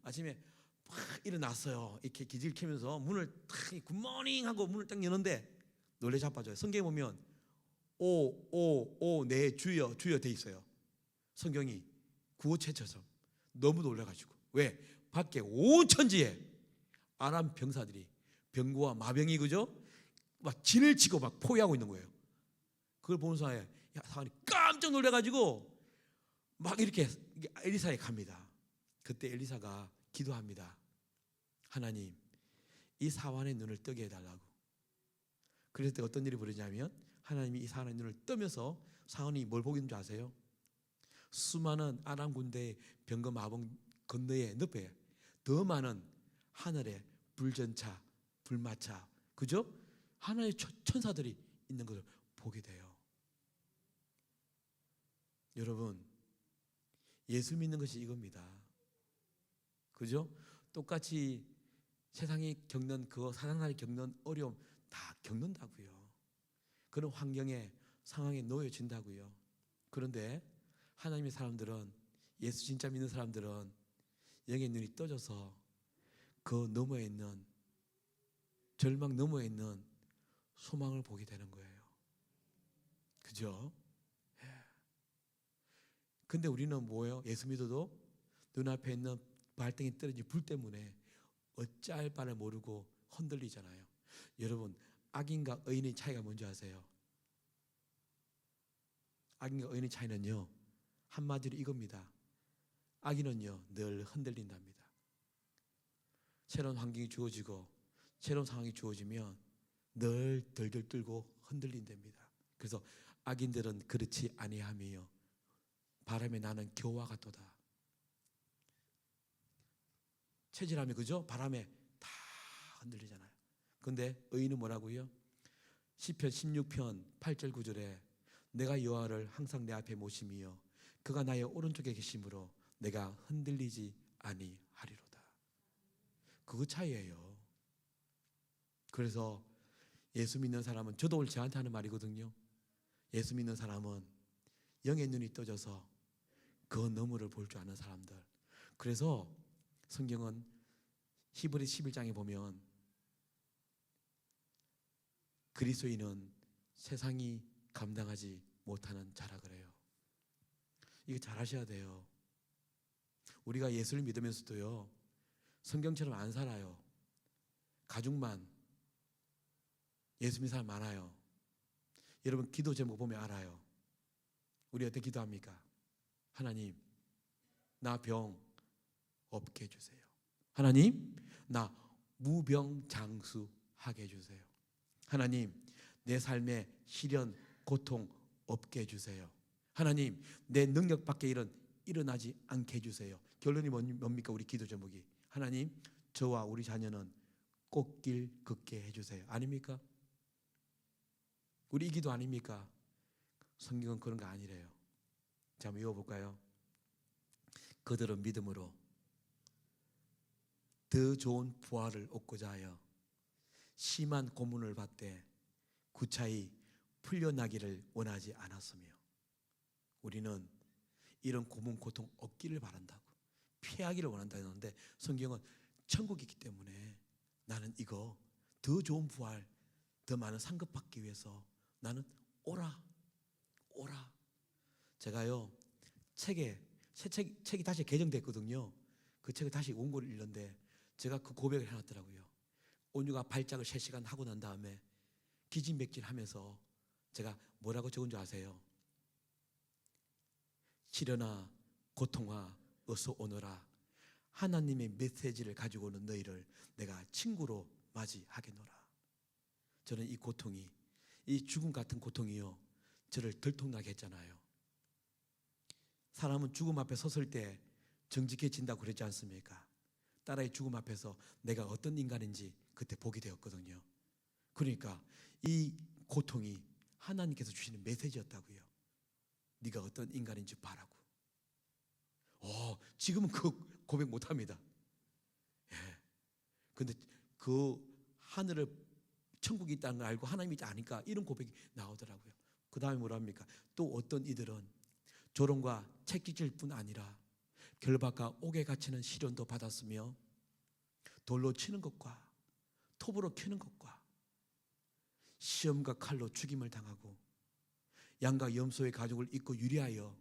아침에 막 일어났어요. 이렇게 기지를 켜면서 문을 탁 굿모닝 하고 문을 딱 여는데 놀래 자빠져요. 성경에 보면 오 네 주여 주여 돼 있어요. 성경이 구호 최초처럼 너무 놀라가지고. 왜? 밖에 온 천지에 아람 병사들이 병고와 마병이 그죠? 막 진을 치고 막 포위하고 있는 거예요. 그걸 보는 사이에 사람이 깜짝 놀래가지고 막 이렇게 엘리사에 갑니다. 그때 엘리사가 기도합니다. 하나님, 이 사환의 눈을 뜨게 해달라고. 그랬을 때 어떤 일이 벌어지냐면 하나님이 이 사환의 눈을 뜨면서 사환이 뭘 보고 있는 줄 아세요? 수많은 아람 군대의 병거 마병 건너에 늪에 더 많은 하늘에 불전차, 불마차, 그죠? 하나의 천사들이 있는 것을 보게 돼요. 여러분, 예수 믿는 것이 이겁니다. 그죠? 똑같이 세상이 겪는 그 사상사이 겪는 어려움 다 겪는다고요. 그런 환경에 상황에 놓여진다고요. 그런데 하나님의 사람들은, 예수 진짜 믿는 사람들은 영의 눈이 떠져서 그 너머에 있는, 절망 너머에 있는 소망을 보게 되는 거예요. 그죠? 근데 우리는 뭐예요? 예수 믿어도 눈앞에 있는 발등에 떨어진 불 때문에 어찌할 바를 모르고 흔들리잖아요. 여러분, 악인과 의인의 차이가 뭔지 아세요? 악인과 의인의 차이는요, 한마디로 이겁니다. 악인은요 늘 흔들린답니다. 새로운 환경이 주어지고 새로운 상황이 주어지면 늘 덜덜 떨고 흔들린답니다. 그래서 악인들은 그렇지 아니하며 바람에 나는 겨와 같도다. 체질하면 그죠? 바람에 다 흔들리잖아요. 근데 의인은 뭐라고요? 시편 16편 8절 9절에 내가 여호와를 항상 내 앞에 모심이여 그가 나의 오른쪽에 계심으로 내가 흔들리지 아니하리로다. 그거 차이예요. 그래서 예수 믿는 사람은, 저도 오늘 저한테 하는 말이거든요. 예수 믿는 사람은 영의 눈이 떠져서 그 너머를 볼 줄 아는 사람들. 그래서 성경은 히브리 11장에 보면 그리스도인은 세상이 감당하지 못하는 자라 그래요. 이거 잘 하셔야 돼요. 우리가 예수를 믿으면서도요 성경처럼 안 살아요. 가죽만 예수 믿는 사람 많아요. 여러분 기도 제목 보면 알아요. 우리 어떻게 기도합니까? 하나님, 나 병 없게 해주세요. 하나님, 나 무병장수하게 해주세요. 하나님, 내 삶에 시련, 고통 없게 해주세요. 하나님, 내 능력 밖의 일은 일어나지 않게 해주세요. 결론이 뭡니까? 우리 기도 제목이 하나님, 저와 우리 자녀는 꽃길 걷게 해주세요. 아닙니까? 우리 이 기도 아닙니까? 성경은 그런 거 아니래요. 자, 한번 읽어볼까요? 그들은 믿음으로 더 좋은 부활을 얻고자 하여 심한 고문을 받되 구차히 풀려나기를 원하지 않았으며, 우리는 이런 고문 고통 얻기를 바란다고, 피하기를 원한다는데 성경은 천국이 있기 때문에 나는 이거 더 좋은 부활, 더 많은 상급 받기 위해서 나는 오라. 제가요 책이 다시 개정됐거든요. 그 책을 다시 원고를 읽는데 제가 그 고백을 해놨더라고요. 온유가 발작을 3시간 하고 난 다음에 기진맥진하면서 제가 뭐라고 적은 줄 아세요? 시련아 고통아 어서 오너라. 하나님의 메시지를 가지고 오는 너희를 내가 친구로 맞이하겠노라. 저는 이 고통이, 이 죽음 같은 고통이요 저를 들통나게 했잖아요. 사람은 죽음 앞에 섰을 때 정직해진다고 그랬지 않습니까? 딸아이 죽음 앞에서 내가 어떤 인간인지 그때 보게 되었거든요. 그러니까 이 고통이 하나님께서 주시는 메시지였다고요. 네가 어떤 인간인지 봐라고. 지금은 그 고백 못합니다. 근데 그 하늘을, 천국이 있다는 걸 알고 하나님이 있다 아니까 이런 고백이 나오더라고요. 그 다음에 뭐라 합니까? 또 어떤 이들은 조롱과 채찍질 뿐 아니라 결박과 옥에 갇히는 시련도 받았으며 돌로 치는 것과 톱으로 캐는 것과 시험과 칼로 죽임을 당하고 양과 염소의 가죽을 입고 유리하여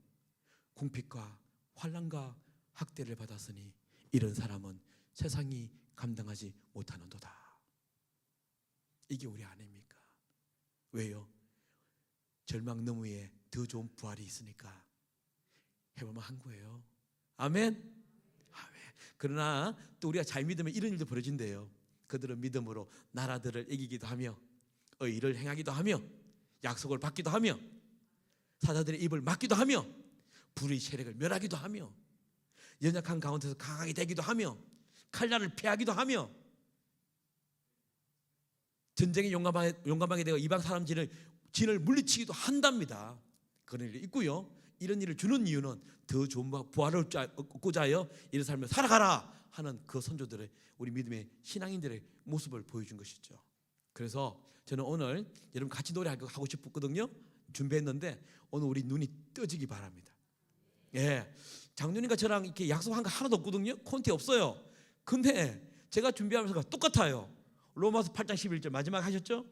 궁핍과 환난과 학대를 받았으니 이런 사람은 세상이 감당하지 못하는도다. 이게 우리 아닙니까? 왜요? 절망 너머에 더 좋은 부활이 있으니까 해볼만 한 거예요. 아멘? 아멘. 그러나 또 우리가 잘 믿으면 이런 일도 벌어진대요. 그들은 믿음으로 나라들을 이기기도 하며 의를 행하기도 하며 약속을 받기도 하며 사자들의 입을 막기도 하며 불의 세력을 멸하기도 하며 연약한 가운데서 강하게 되기도 하며 칼날을 피하기도 하며 전쟁에 용감하게 되어 이방 사람 진을 물리치기도 한답니다. 그런 일이 있고요. 이런 일을 주는 이유는 더 좋은 부활을 얻고자 하여 이런 삶을 살아가라 하는 그 선조들의 우리 믿음의 신앙인들의 모습을 보여준 것이죠. 그래서 저는 오늘 여러분 같이 노래하고 싶었거든요. 준비했는데 오늘 우리 눈이 떠지기 바랍니다. 예, 장로님과 저랑 이렇게 약속한 거 하나도 없거든요. 콘티 없어요. 근데 제가 준비하면서 똑같아요. 로마서 8장 11절 마지막 하셨죠?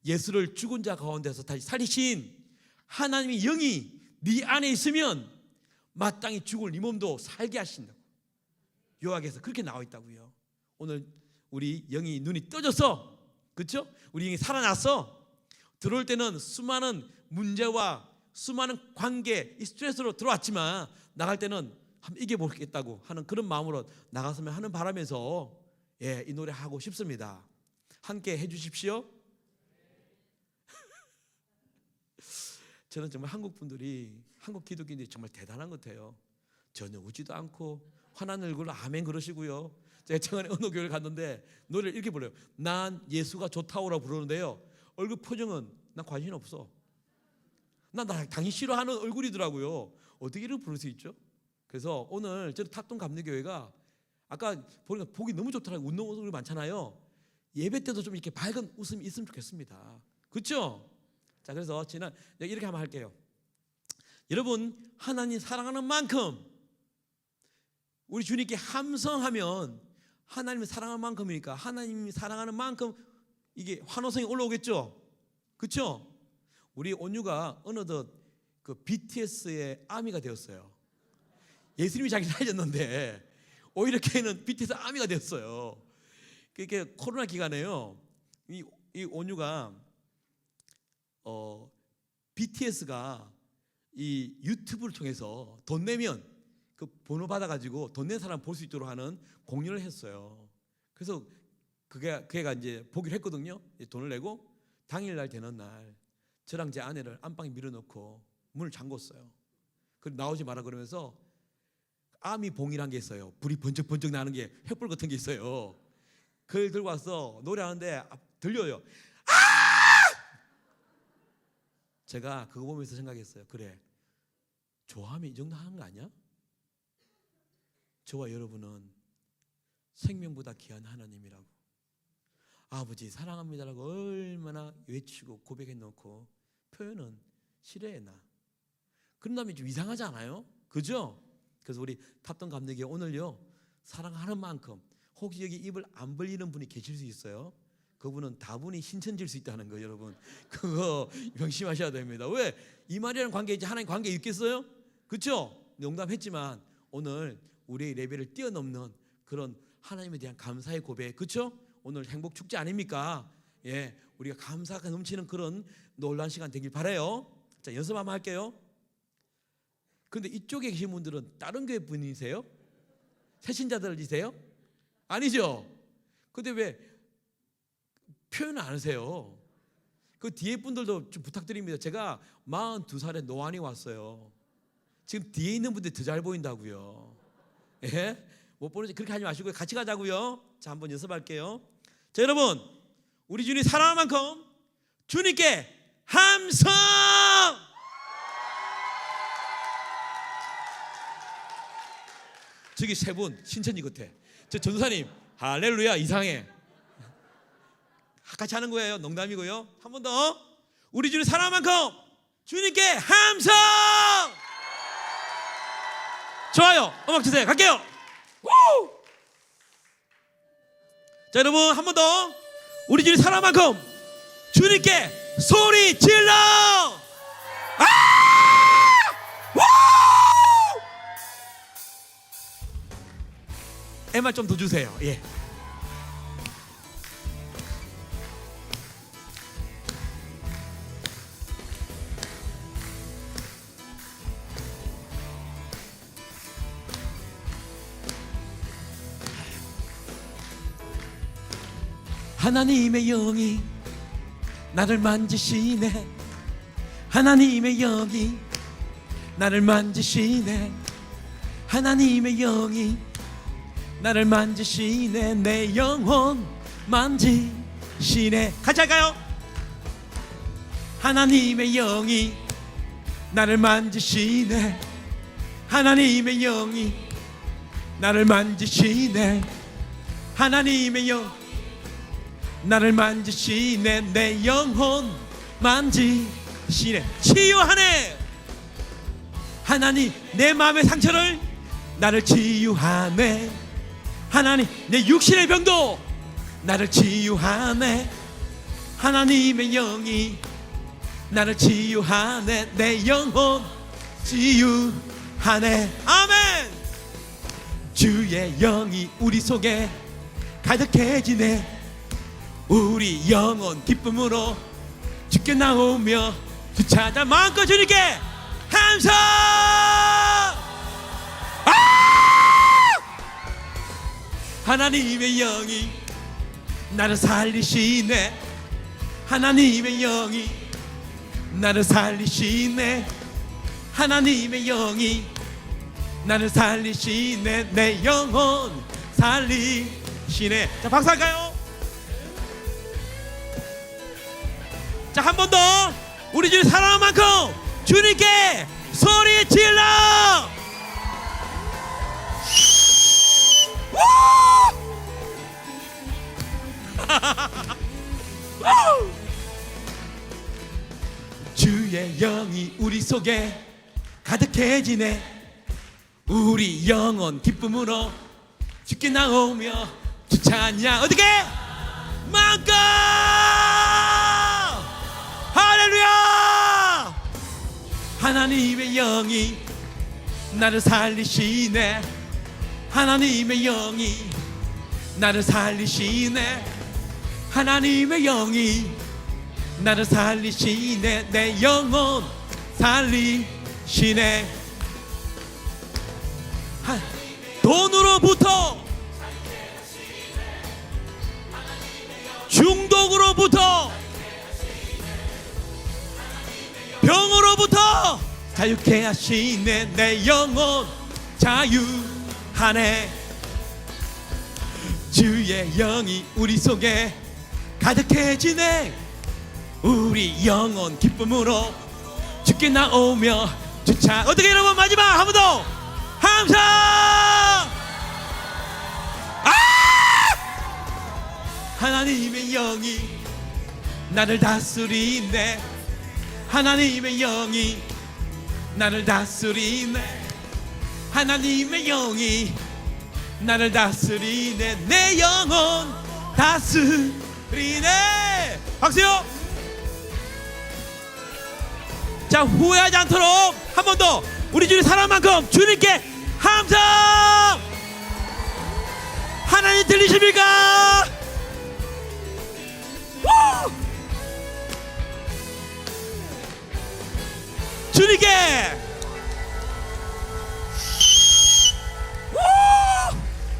예수를 죽은 자 가운데서 다시 살리신 하나님의 영이 네 안에 있으면 마땅히 죽을 네 몸도 살게 하신다고 요약해서 그렇게 나와 있다고요. 오늘 우리 영이 눈이 떠져서, 그렇죠? 우리 영이 살아났어. 들어올 때는 수많은 문제와 수많은 관계, 스트레스로 들어왔지만 나갈 때는 한번 이겨보겠다고 하는 그런 마음으로 나갔으면 하는 바람에서 이 노래 하고 싶습니다. 함께 해주십시오. 저는 정말 한국 분들이, 한국 기독교인들이 정말 대단한 것 같아요. 전혀 웃지도 않고 환한 얼굴로 아멘 그러시고요. 제가 최근에 어느 교회를 갔는데 노래를 이렇게 불러요. 난 예수가 좋다오라고 부르는데요, 얼굴 표정은 난 관심 없어. 난 당연히 싫어하는 얼굴이더라고요. 어떻게 이렇게 부를 수 있죠? 그래서 오늘 저는 탑동 감리교회가 아까 보니까 보기 너무 좋더라고요. 웃는 얼굴이 많잖아요. 예배 때도 좀 이렇게 밝은 웃음이 있으면 좋겠습니다. 그렇죠? 자, 그래서 이렇게 한번 할게요. 여러분, 하나님 사랑하는 만큼 우리 주님께 함성하면 하나님을 사랑하는 만큼이니까 하나님이 사랑하는 만큼 이게 환호성이 올라오겠죠. 그렇죠? 우리 온유가 어느덧 그 BTS의 아미가 되었어요. 예수님이 자기 살렸는데 오히려 걔는 BTS 아미가 되었어요. 그게 코로나 기간에요. 이 온유가 BTS가 이 유튜브를 통해서 돈 내면 그 번호 받아가지고 돈 낸 사람 볼 수 있도록 하는 공연을 했어요. 그래서 그게가 이제 보기로 했거든요. 돈을 내고 당일날 되는 날 저랑 제 아내를 안방에 밀어넣고 문을 잠궜어요. 그리고 나오지 마라 그러면서 아미 봉이란 게 있어요. 불이 번쩍번쩍 나는 게 횃불 같은 게 있어요. 그걸 들고 와서 노래하는데 들려요. 제가 그거 보면서 생각했어요. 그래, 좋아하면 이 정도 하는 거 아니야? 저와 여러분은 생명보다 귀한 하나님이라고, 아버지 사랑합니다라고 얼마나 외치고 고백해놓고 표현은 싫어해. 그런 다음에 좀 이상하지 않아요? 그죠? 그래서 우리 탑동 감독이 오늘요, 사랑하는 만큼, 혹시 여기 입을 안 벌리는 분이 계실 수 있어요. 그분은 다분히 신천질 수 있다는 거, 여러분 그거 명심하셔야 됩니다. 왜? 이 말이라는 관계이지 하나님 관계 있겠어요? 그렇죠? 농담했지만 오늘 우리의 레벨을 뛰어넘는 그런 하나님에 대한 감사의 고백, 그렇죠? 오늘 행복 축제 아닙니까? 예, 우리가 감사가 넘치는 그런 놀라운 시간 되길 바라요. 자, 연습 한번 할게요. 근데 이쪽에 계신 분들은 다른 교회 분이세요? 새신자들이세요? 아니죠? 근데 왜 표현을 안 하세요? 그 뒤에 분들도 좀 부탁드립니다. 제가 42살에 노안이 왔어요. 지금 뒤에 있는 분들이 더 잘 보인다고요. 예? 못 보는지 그렇게 하지 마시고요. 같이 가자고요. 자, 한번 연습할게요. 자, 여러분, 우리 주님 사랑할 만큼 주님께 함성! 저기 세 분 신천지 같아. 저 전도사님 할렐루야 이상해. 같이 하는 거예요. 농담이고요. 한 번 더. 우리 주님 사랑할 만큼 주님께 함성! 좋아요. 음악 주세요. 갈게요. 우! 자, 여러분 한 번 더 우리 주님 사랑할 만큼 주님께 소리 질러! 아! MR 좀 더 주세요. 예. 하나님의 영이 나를 만지시네. 하나님의 영이 나를 만지시네. 하나님의 영이 나를 만지시네. 내 영혼 만지시네. 같이 할까요? 하나님의 영이 나를 만지시네. 하나님의 영이 나를 만지시네. 하나님의 영 나를 만지시네. 내 영혼 만지시네. 치유하네. 하나님 내 마음의 상처를 나를 치유하네. 하나님 내 육신의 병도 나를 치유하네. 하나님의 영이 나를 치유하네. 내 영혼 치유하네. 아멘. 주의 영이 우리 속에 가득해지네. 우리 영혼 기쁨으로 주께 나오며 주차자 마음껏 주님께 감사. 하나님의 영이 나를 살리시네. 하나님의 영이 나를 살리시네. 하나님의 영이 나를 살리시네. 내 영혼 살리시네. 자, 박수할까요? 자, 한 번 더 우리 주님 사랑하는 만큼 주님께 소리 질러. 주의 영이 우리 속에 가득해지네. 우리 영혼 기쁨으로 주께 나오며 주차냐 어떻게 마음껏. 할렐루야. 하나님의 영이 나를 살리시네. 하나님의 영이 나를 살리시네. 하나님의 영이 나를 살리시네. 내 영혼 살리시네. 돈으로부터 중독으로부터 병으로부터 자유케 하시네. 내 영혼 자유하네. 주의 영이 우리 속에 가득해지네. 우리 영혼 기쁨으로 주께 나오며 주차 어떻게 여러분 마지막 한 번 더 함성. 하나님의 영이 나를 다스리네. 하나님의 영이 나를 다스리네. 하나님의 영이 나를 다스리네. 내 영혼 다스리네. 박수요. 자, 후회하지 않도록 한 번 더 우리 주님 사랑한 만큼 주님께 함성. 하나님 들리십니까? 주님께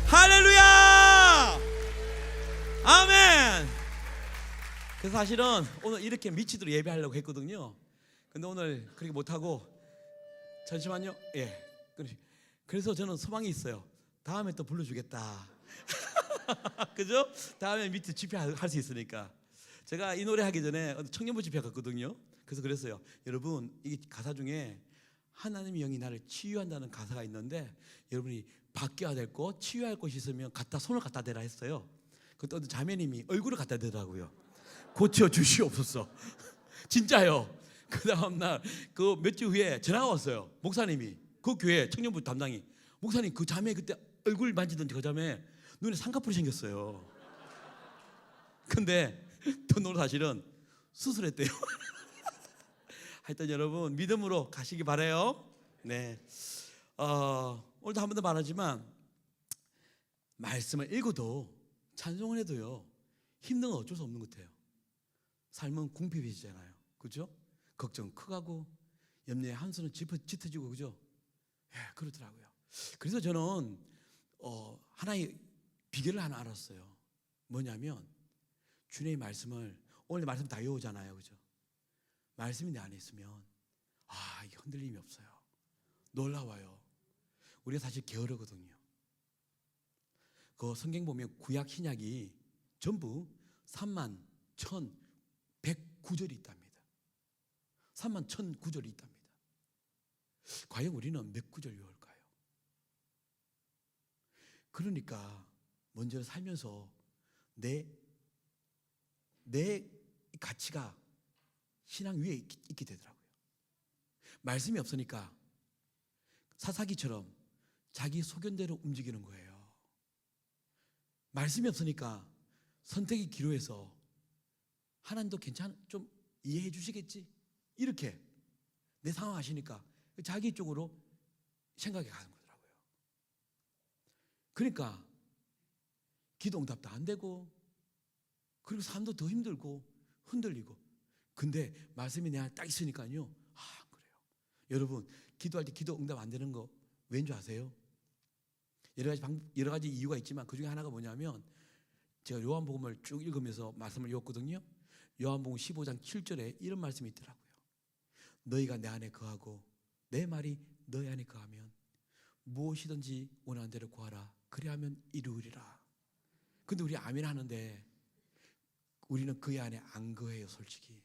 할렐루야. 아멘. 그래서 사실은 오늘 이렇게 미치도록 예배하려고 했거든요. 근데 오늘 그렇게 못하고 잠시만요. 예. 그래서 저는 소망이 있어요. 다음에 또 불러주겠다. 그죠? 다음에 밑에 집회할 수 있으니까. 제가 이 노래 하기 전에 청년부 집회 갔거든요. 그래서 그랬어요. 여러분, 이게 가사 중에 하나님의 영이 나를 치유한다는 가사가 있는데 여러분이 바뀌어야 될 곳, 치유할 곳이 있으면 손을 갖다 대라 했어요. 그때 어떤 자매님이 얼굴을 갖다 대더라고요. 고쳐 주시옵소서. 진짜요. 그 다음날 그 몇 주 후에 전화가 왔어요. 목사님이 그 교회 청년부 담당이 목사님 그 자매 그때 얼굴 만지던 그 자매 눈에 쌍꺼풀이 생겼어요. 근데 돈으로 사실은 수술했대요. 하여튼 여러분 믿음으로 가시기 바라요. 네. 오늘도 한 번 더 말하지만 말씀을 읽어도 찬송을 해도요 힘든 건 어쩔 수 없는 것 같아요. 삶은 궁핍해지잖아요. 그죠? 걱정 크가고 염려의 한수는 짙어지고 그죠? 예, 그렇더라고요. 그래서 저는 하나의 비결을 하나 알았어요. 뭐냐면 주님의 말씀을 오늘 말씀 다 외우잖아요. 그죠? 말씀이 내 안에 있으면 이게 흔들림이 없어요. 놀라워요. 우리가 사실 게으르거든요. 그 성경 보면 구약 신약이 전부 31,109절이 있답니다. 31,109절이 있답니다. 과연 우리는 몇 구절 외울까요? 그러니까 먼저 살면서 내 가치가 신앙 위에 있게 되더라고요. 말씀이 없으니까 사사기처럼 자기 소견대로 움직이는 거예요. 말씀이 없으니까 선택이 기로해서 하나님도 좀 이해해 주시겠지 이렇게 내 상황 아시니까 자기 쪽으로 생각이 가는 거더라고요. 그러니까 기도 응답도 안 되고 그리고 삶도 더 힘들고 흔들리고. 근데 말씀이 내 안에 딱 있으니까요 그래요. 여러분 기도할 때 기도 응답 안 되는 거 왠 줄 아세요? 여러 가지 이유가 있지만 그 중에 하나가 뭐냐면 제가 요한복음을 쭉 읽으면서 말씀을 읽었거든요. 요한복음 15장 7절에 이런 말씀이 있더라고요. 너희가 내 안에 거하고 내 말이 너희 안에 거하면 무엇이든지 원하는 대로 구하라. 그리하면 이루리라. 근데 우리 아멘 하는데 우리는 그의 안에 안 거해요. 솔직히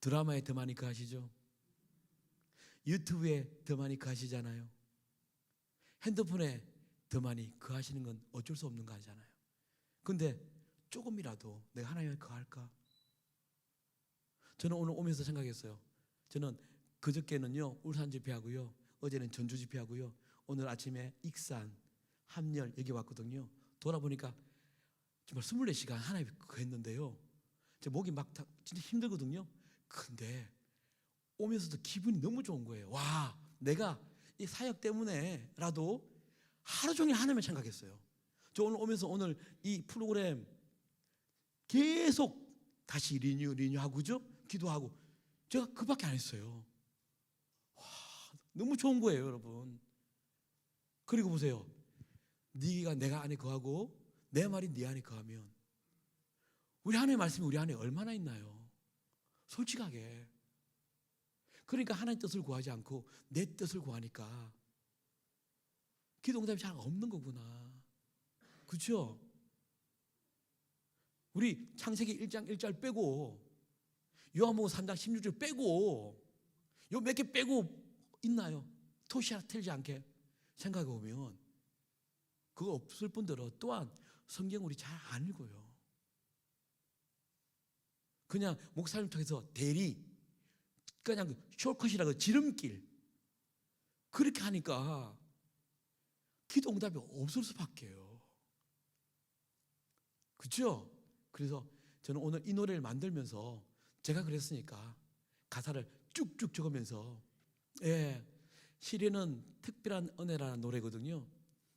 드라마에 더 많이 거하시죠. 유튜브에 더 많이 거하시잖아요. 핸드폰에 더 많이 거하시는 건 어쩔 수 없는 거 아니잖아요. 근데 조금이라도 내가 하나님에 거할까? 저는 오늘 오면서 생각했어요. 저는 그저께는요 울산 집회하고요, 어제는 전주 집회하고요, 오늘 아침에 익산, 함열 여기 왔거든요. 돌아보니까 정말 24시간 하나님에 거했는데요. 제 목이 막 진짜 힘들거든요. 근데 오면서도 기분이 너무 좋은 거예요. 와, 내가 이 사역 때문에라도 하루 종일 하나님을 생각했어요. 저 오늘 오면서 오늘 이 프로그램 계속 다시 리뉴하고 그죠? 기도하고 제가 그밖에 안 했어요. 와, 너무 좋은 거예요, 여러분. 그리고 보세요. 네가 내가 안에 거하고 내 말이 네 안에 거하면 우리 하나님의 말씀이 우리 안에 얼마나 있나요? 솔직하게. 그러니까 하나님 뜻을 구하지 않고 내 뜻을 구하니까 기도 응답이 잘 없는 거구나. 그렇죠? 우리 창세기 1장 1절 빼고 요한복음 3장 16절 빼고 요 몇 개 빼고 있나요? 토시아 틀지 않게 생각해 보면 그거 없을 뿐더러 또한 성경 우리 잘 안 읽어요. 그냥 목사님 통해서 대리 그냥 숏컷이라고 지름길 그렇게 하니까 기도 응답이 없을 수밖에요. 그렇죠? 그래서 저는 오늘 이 노래를 만들면서 제가 그랬으니까 가사를 쭉쭉 적으면서 시련은 특별한 은혜라는 노래거든요.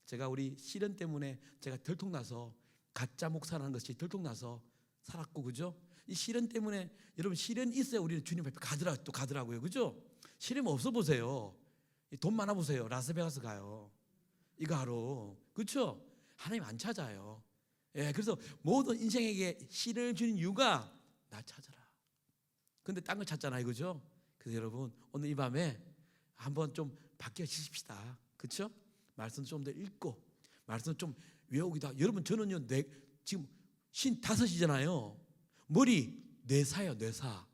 제가 우리 시련 때문에 제가 들통나서 가짜 목사라는 것이 들통나서 살았고 그죠? 이 시련 때문에 여러분 시련이 있어야 우리는 주님 앞에 가더라고요. 그죠? 시련 없어 보세요. 돈 많아 보세요. 라스베가스 가요. 이거 하러. 그렇죠? 하나님 안 찾아요. 그래서 모든 인생에게 시련을 주는 이유가 나 찾아라. 근데 딴 걸 찾잖아요. 그죠? 그래서 여러분 오늘 이 밤에 한번 좀 바뀌어지십시다. 그렇죠? 말씀 좀 더 읽고 말씀 좀 외우기도 하고. 여러분 저는요 지금 55이잖아요. 머리 뇌사요. 뇌사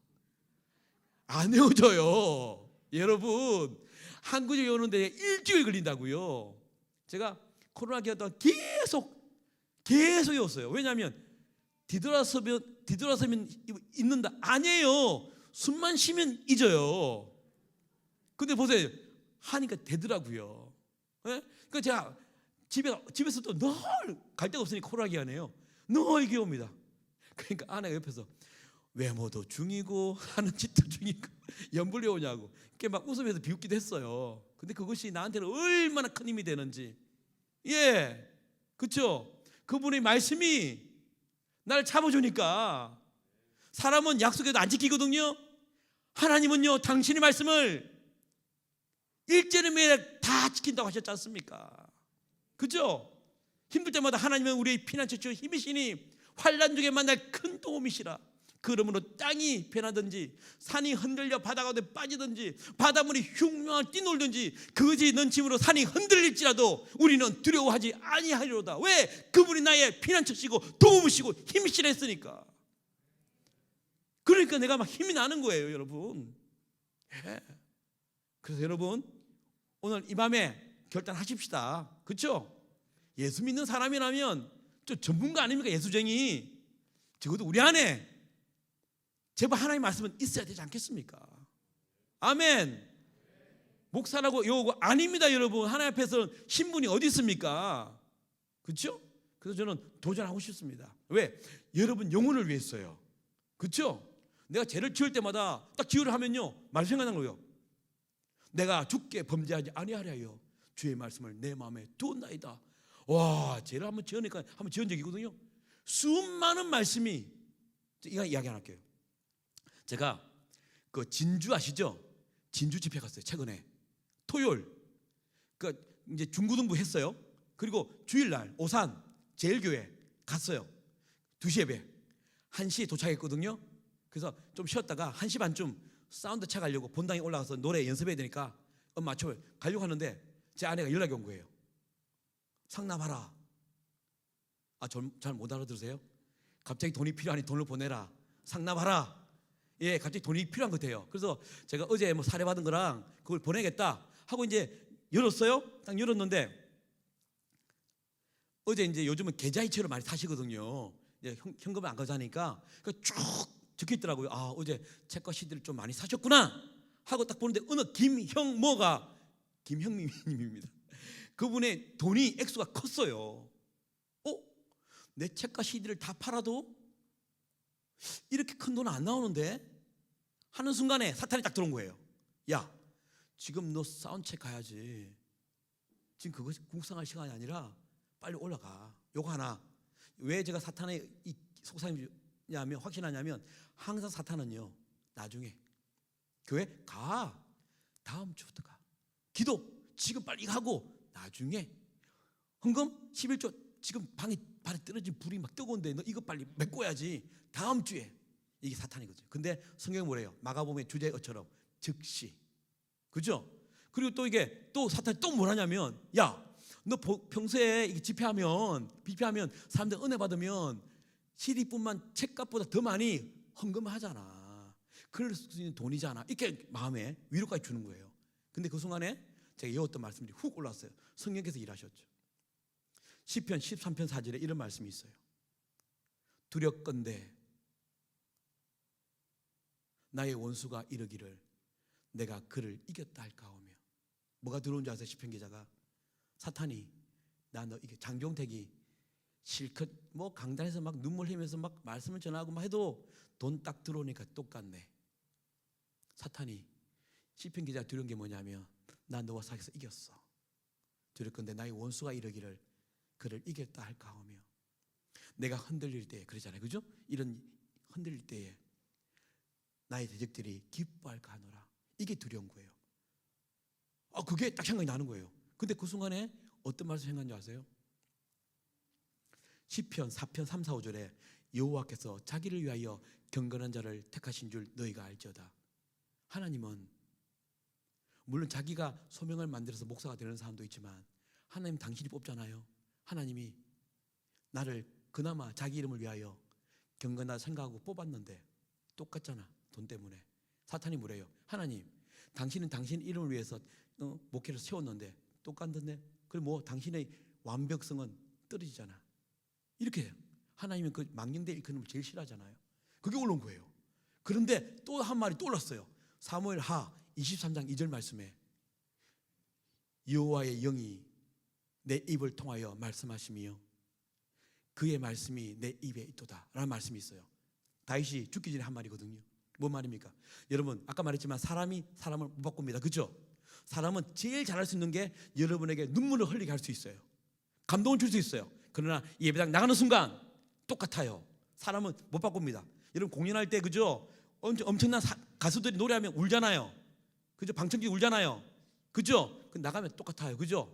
안 외워져요. 여러분 한 구절 외우는데 일주일 걸린다고요. 제가 코로나 기간 동안 계속 외웠어요. 왜냐하면 뒤돌아서면 잊는다. 아니에요. 숨만 쉬면 잊어요. 근데 보세요. 하니까 되더라고요. 그러니까 제가 집에서도 늘 갈 데가 없으니 코로나 기간에요. 늘 이렇게 옵니다. 그러니까 아내가 옆에서 외모도 중이고 하는 짓도 중이고 연불이 오냐고 이렇게 막 웃으면서 비웃기도 했어요. 근데 그것이 나한테는 얼마나 큰 힘이 되는지. 예, 그렇죠. 그분의 말씀이 나를 잡아주니까. 사람은 약속해도 안 지키거든요. 하나님은요, 당신의 말씀을 일절의 매일 다 지킨다고 하셨지 않습니까? 그죠? 힘들 때마다 하나님은 우리의 피난처시고 힘이시니 환난 중에 만날 큰 도움이시라. 그러므로 땅이 변하든지 산이 흔들려 바다 가운데 빠지든지 바닷물이 흉흉하게 뛰놀든지 그지 넘침으로 산이 흔들릴지라도 우리는 두려워하지 아니하리로다. 왜? 그분이 나의 피난처시고 도움이시고 힘이시라 했으니까. 그러니까 내가 막 힘이 나는 거예요, 여러분. 예. 그래서 여러분 오늘 이 밤에 결단하십시다. 그렇죠? 예수 믿는 사람이라면 저 전문가 아닙니까? 예수쟁이. 적어도 우리 안에 제발 하나님의 말씀은 있어야 되지 않겠습니까? 아멘. 목사라고 요거 아닙니다, 여러분. 하나님 앞에서 신분이 어디 있습니까? 그렇죠? 그래서 저는 도전하고 싶습니다. 왜? 여러분 영혼을 위해서요. 그렇죠? 내가 죄를 지을 때마다 딱 지으려 하면요, 말 생각나는 거예요. 내가 죽게 범죄하지 아니하려요 주의 말씀을 내 마음에 두었나이다. 와, 죄를 한번 지으니까 한번 지은 적이거든요. 수많은 말씀이. 이거 이야기 하나 할게요. 제가 그 진주 아시죠? 진주 집회 갔어요. 최근에 토요일 그 이제 중고등부 했어요. 그리고 주일날 오산 제일교회 갔어요. 2시 예배 1시에 도착했거든요. 그래서 좀 쉬었다가 1시 반쯤 사운드 차 가려고 본당에 올라가서 노래 연습해야 되니까 맞춰 가려고 하는데 제 아내가 연락이 온 거예요. 상납하라. 잘 못 알아들으세요? 갑자기 돈이 필요하니 돈을 보내라. 상납하라. 예, 갑자기 돈이 필요한 것 같아요. 그래서 제가 어제 뭐 사례받은 거랑 그걸 보내겠다 하고 이제 열었어요. 딱 열었는데 어제 이제 요즘은 계좌이체로 많이 사시거든요. 이제 현금을 안 가져가니까 쭉 적혀 있더라고요. 아, 어제 책과 CD를 좀 많이 사셨구나 하고 딱 보는데 어느 김형모가 김형님입니다. 그분의 돈이 액수가 컸어요. 내 책과 CD를 다 팔아도 이렇게 큰 돈은 안 나오는데 하는 순간에 사탄이 딱 들어온 거예요. 야, 지금 너 사운드체크 가야지. 지금 그것이 궁상할 시간이 아니라 빨리 올라가. 요거 하나. 왜 제가 사탄의 이 속삭임냐면 확신하냐면 항상 사탄은요, 나중에 교회 가, 다음 주부터 가. 기도 지금 빨리 하고 나중에 헌금 11조 지금 발에 떨어진 불이 막 뜨거운데 너 이거 빨리 메꿔야지. 다음 주에. 이게 사탄이거든요. 근데 성경이 뭐래요? 마가복음의 주제어처럼 즉시. 그죠? 그리고 또 이게 또 사탄이 또 뭐라냐면 야, 너 평소에 이게 집회하면 사람들 은혜 받으면 CD뿐만 책값보다 더 많이 헌금하잖아. 그럴 수 있는 돈이잖아. 이렇게 마음에 위로까지 주는 거예요. 근데 그 순간에 제가 외웠던 말씀들이 훅 올라왔어요. 성령께서 일하셨죠. 시편 13편 4절에 이런 말씀이 있어요. 두렵건대 나의 원수가 이르기를 내가 그를 이겼다 할까오며. 뭐가 들어온 줄 아세요? 시편 기자가 사탄이 나 너 이게 장종택이 실컷 뭐 강단에서 막 눈물 흘리면서 막 말씀을 전하고 막 해도 돈 딱 들어오니까 똑같네. 사탄이 시편 기자 두려운 게 뭐냐면 나 너와 사귀어서 이겼어. 두렵건대 나의 원수가 이르기를 그를 이겼다 할까오며. 내가 흔들릴 때에 그러잖아요, 그죠? 이런 흔들릴 때에 나의 대적들이 기뻐할까 하노라. 이게 두려운 거예요. 그게 딱 생각이 나는 거예요. 근데 그 순간에 어떤 말씀 생각한 줄 아세요? 시편 4편 3, 4, 5절에 여호와께서 자기를 위하여 경건한 자를 택하신 줄 너희가 알지어다. 하나님은 물론 자기가 소명을 만들어서 목사가 되는 사람도 있지만 하나님 당신이 뽑잖아요. 하나님이 나를 그나마 자기 이름을 위하여 경건하다 생각하고 뽑았는데 똑같잖아. 돈 때문에. 사탄이 뭐래요? 하나님, 당신은 당신 이름을 위해서 목회를 세웠는데 똑같은데 그럼 뭐 당신의 완벽성은 떨어지잖아. 이렇게 해요. 하나님은 그 망령되 일컫는 걸 제일 싫어하잖아요. 그게 올라온 거예요. 그런데 또 한 말이 또 올랐어요. 사무엘 하 23장 2절 말씀에 여호와의 영이 내 입을 통하여 말씀하시며 그의 말씀이 내 입에 있도다 라는 말씀이 있어요. 다윗이 죽기 전에 한 말이거든요. 뭔 말입니까? 여러분 아까 말했지만 사람이 사람을 못 바꿉니다. 그렇죠? 사람은 제일 잘할 수 있는 게 여러분에게 눈물을 흘리게 할 수 있어요. 감동을 줄 수 있어요. 그러나 예배당 나가는 순간 똑같아요. 사람은 못 바꿉니다. 여러분 공연할 때 그죠? 엄청난 가수들이 노래하면 울잖아요. 그죠? 방청객 울잖아요. 그죠? 나가면 똑같아요. 그죠?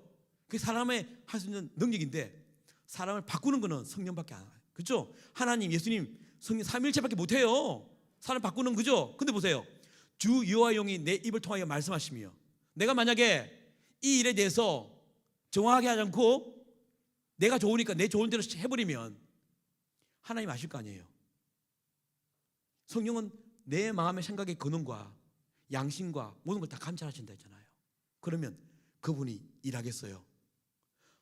그게 사람의 할 수 있는 능력인데 사람을 바꾸는 거는 성령밖에 안 해요. 그죠? 하나님, 예수님, 성령 삼위일체밖에 못해요. 사람 바꾸는 그죠? 근데 보세요. 주 여호와의 영이 내 입을 통하여 말씀하시며 내가 만약에 이 일에 대해서 정확하게 하지 않고 내가 좋으니까 내 좋은 대로 해버리면 하나님 아실 거 아니에요. 성령은 내 마음의 생각의 근원과 양심과 모든 걸 다 감찰하신다 했잖아요. 그러면 그분이 일하겠어요.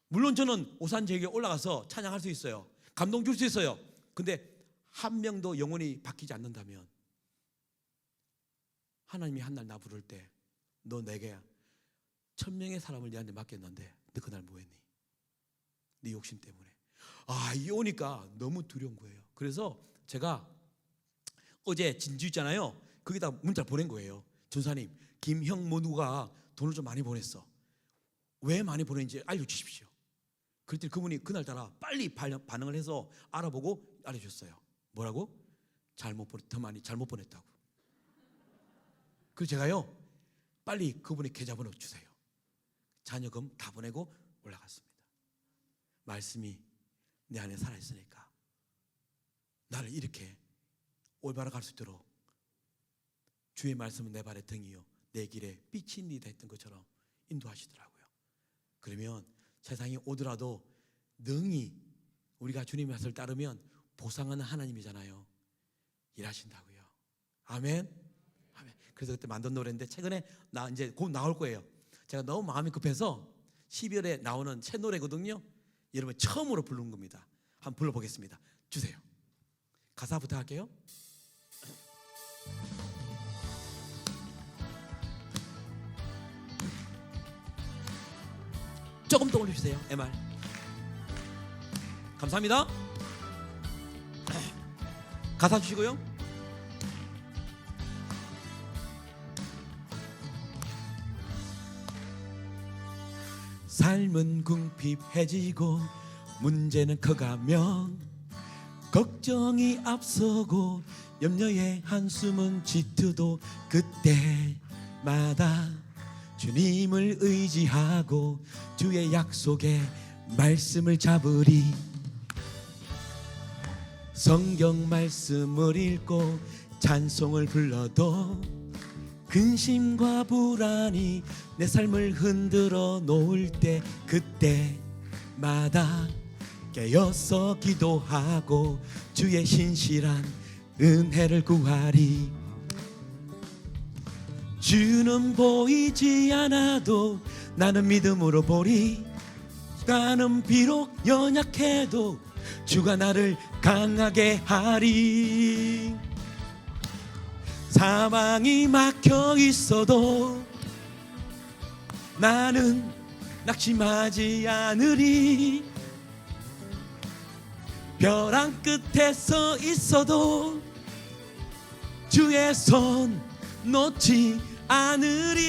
물론 저는 오산제에 올라가서 찬양할 수 있어요. 감동 줄 수 있어요. 근데 한 명도 영혼이 바뀌지 않는다면 하나님이 한 날 나 부를 때 너 내게 1000명의 사람을 내한테 맡겼는데 너 그날 뭐 했니? 네 욕심 때문에. 이 오니까 너무 두려운 거예요. 그래서 제가 어제 진주 있잖아요. 거기다 문자 보낸 거예요. 전사님, 김형 뭐 누가 돈을 좀 많이 보냈어. 왜 많이 보냈는지 알려주십시오. 그랬더니 그분이 그날따라 빨리 반응을 해서 알아보고 알려줬어요. 뭐라고? 더 많이 잘못 보냈다고. 그래서 제가요 빨리 그분의 계좌번호 주세요. 자녀금 다 보내고 올라갔습니다. 말씀이 내 안에 살아있으니까 나를 이렇게 올바로 갈 수 있도록 주의 말씀은 내 발의 등이요 내 길에 빛이니이다 했던 것처럼 인도하시더라고요. 그러면 세상이 오더라도 능히 우리가 주님의 말씀을 따르면 보상하는 하나님이잖아요. 일하신다고요. 아멘. 아멘. 그래서 그때 만든 노래인데 최근에 이제 곧 나올 거예요. 제가 너무 마음이 급해서 12월에 나오는 새 노래거든요. 여러분 처음으로 부르는 겁니다. 한번 불러보겠습니다. 주세요. 가사 부탁할게요. 조금 더 올려주세요. MR. 감사합니다. 가사 주시고요. 삶은 궁핍해지고 문제는 커가며 걱정이 앞서고 염려의 한숨은 짙어도 그때마다 주님을 의지하고 주의 약속에 말씀을 잡으리. 성경 말씀을 읽고 찬송을 불러도 근심과 불안이 내 삶을 흔들어 놓을 때 그때마다 깨어서 기도하고 주의 신실한 은혜를 구하리. 주는 보이지 않아도 나는 믿음으로 보리. 나는 비록 연약해도 주가 나를 강하게 하리. 사망이 막혀 있어도 나는 낙심하지 않으리. 벼랑 끝에 서 있어도 주의 손 놓지 않으리.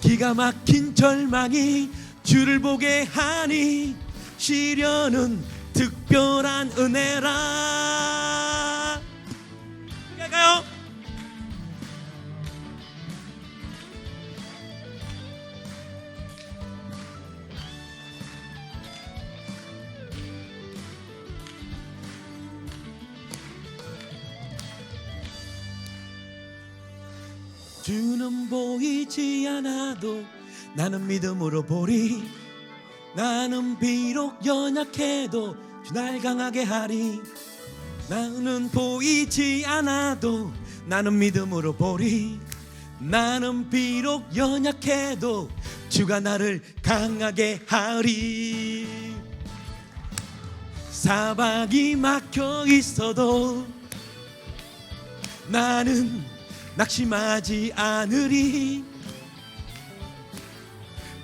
기가 막힌 절망이 주를 보게 하니 시련은 특별한 은혜라. 갈까요? 주는 보이지 않아도 나는 믿음으로 보리. 나는 비록 연약해도 주 날 강하게 하리. 나는 보이지 않아도 나는 믿음으로 보리. 나는 비록 연약해도 주가 나를 강하게 하리. 사방이 막혀 있어도 나는 낙심하지 않으리.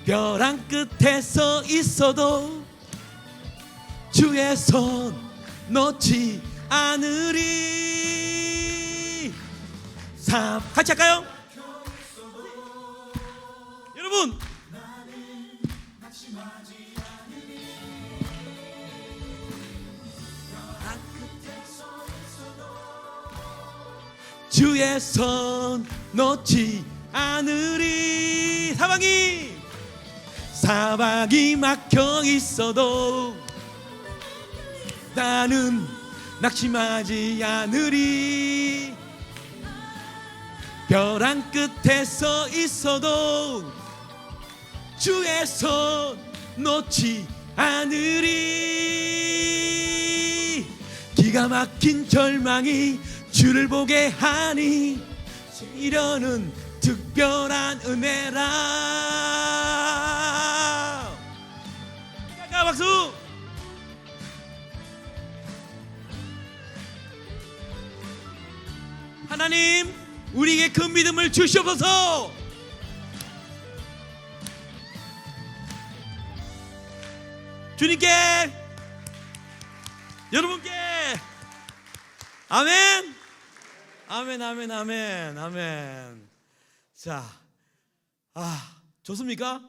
벼랑 끝에 서 있어도 주의 손 놓지 않으리. 같이 할까요? 여러분, 주의 손 놓지 않으리. 사방이 막혀 있어도 나는 낙심하지 않으리. 벼랑 끝에 서 있어도 주의 손 놓지 않으리. 기가 막힌 절망이 주를 보게 하니 이러는 특별한 은혜라. 박수. 하나님, 우리에게 그 믿음을 주시옵소서. 주님께, 여러분께 아멘. 아멘, 아멘, 아멘, 아멘. 자, 좋습니까?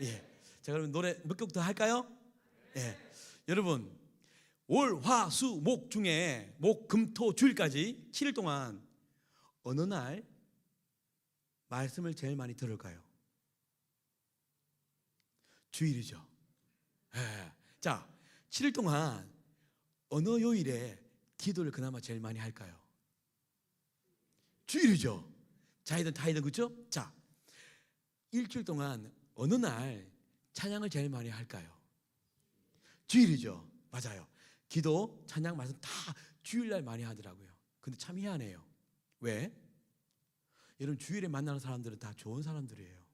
예. 자, 그럼 노래 몇 곡 더 할까요? 예. 여러분, 월, 화, 수, 목 중에 목, 금, 토, 주일까지 7일 동안 어느 날 말씀을 제일 많이 들을까요? 주일이죠. 예. 자, 7일 동안 어느 요일에 기도를 그나마 제일 많이 할까요? 주일이죠. 자이든 타이든, 그렇죠? 자, 일주일 동안 어느 날 찬양을 제일 많이 할까요? 주일이죠. 맞아요. 기도, 찬양, 말씀 다 주일날 많이 하더라고요. 근데 참 희한해요. 왜? 여러분, 주일에 만나는 사람들은 다 좋은 사람들이에요.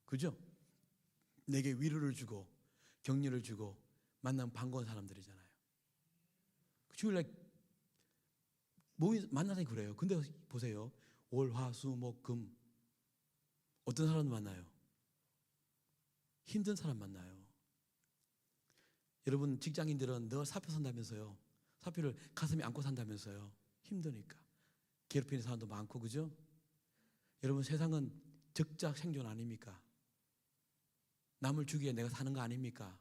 그죠? 내게 위로를 주고 격려를 주고 만나면 반가운 사람들이잖아요. 주일날 만나서 그래요. 근데 보세요. 월, 화, 수, 목, 금 어떤 사람 만나요? 힘든 사람 만나요. 여러분, 직장인들은 늘 사표 산다면서요. 사표를 가슴에 안고 산다면서요. 힘드니까. 괴롭히는 사람도 많고, 그죠? 여러분, 세상은 적작 생존 아닙니까? 남을 주기에 내가 사는 거 아닙니까?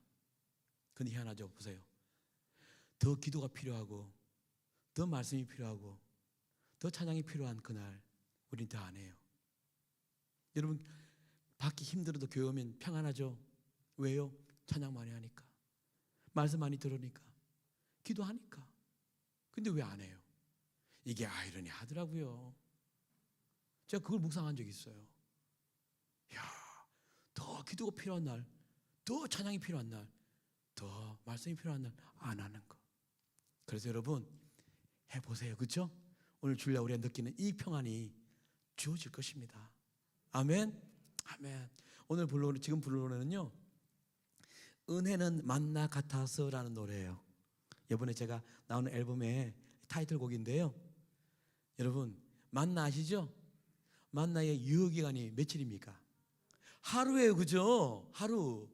근데 희한하죠. 보세요. 더 기도가 필요하고 더 말씀이 필요하고 더 찬양이 필요한 그날 우린 더 안 해요. 여러분, 밖이 힘들어도 교회 오면 평안하죠? 왜요? 찬양 많이 하니까, 말씀 많이 들으니까, 기도하니까. 근데 왜 안 해요? 이게 아이러니하더라고요. 제가 그걸 묵상한 적이 있어요. 야, 더 기도가 필요한 날, 더 찬양이 필요한 날, 더 말씀이 필요한 날 안 하는 거. 그래서 여러분, 해보세요. 그렇죠? 오늘 주일날 우리가 느끼는 이 평안이 주어질 것입니다. 아멘. 아멘. 오늘 지금 부르는 노래는요, 은혜는 만나 같아서라는 노래예요. 이번에 제가 나오는 앨범의 타이틀곡인데요. 여러분, 만나 아시죠? 만나의 유효기간이 며칠입니까? 하루예요. 그죠? 하루.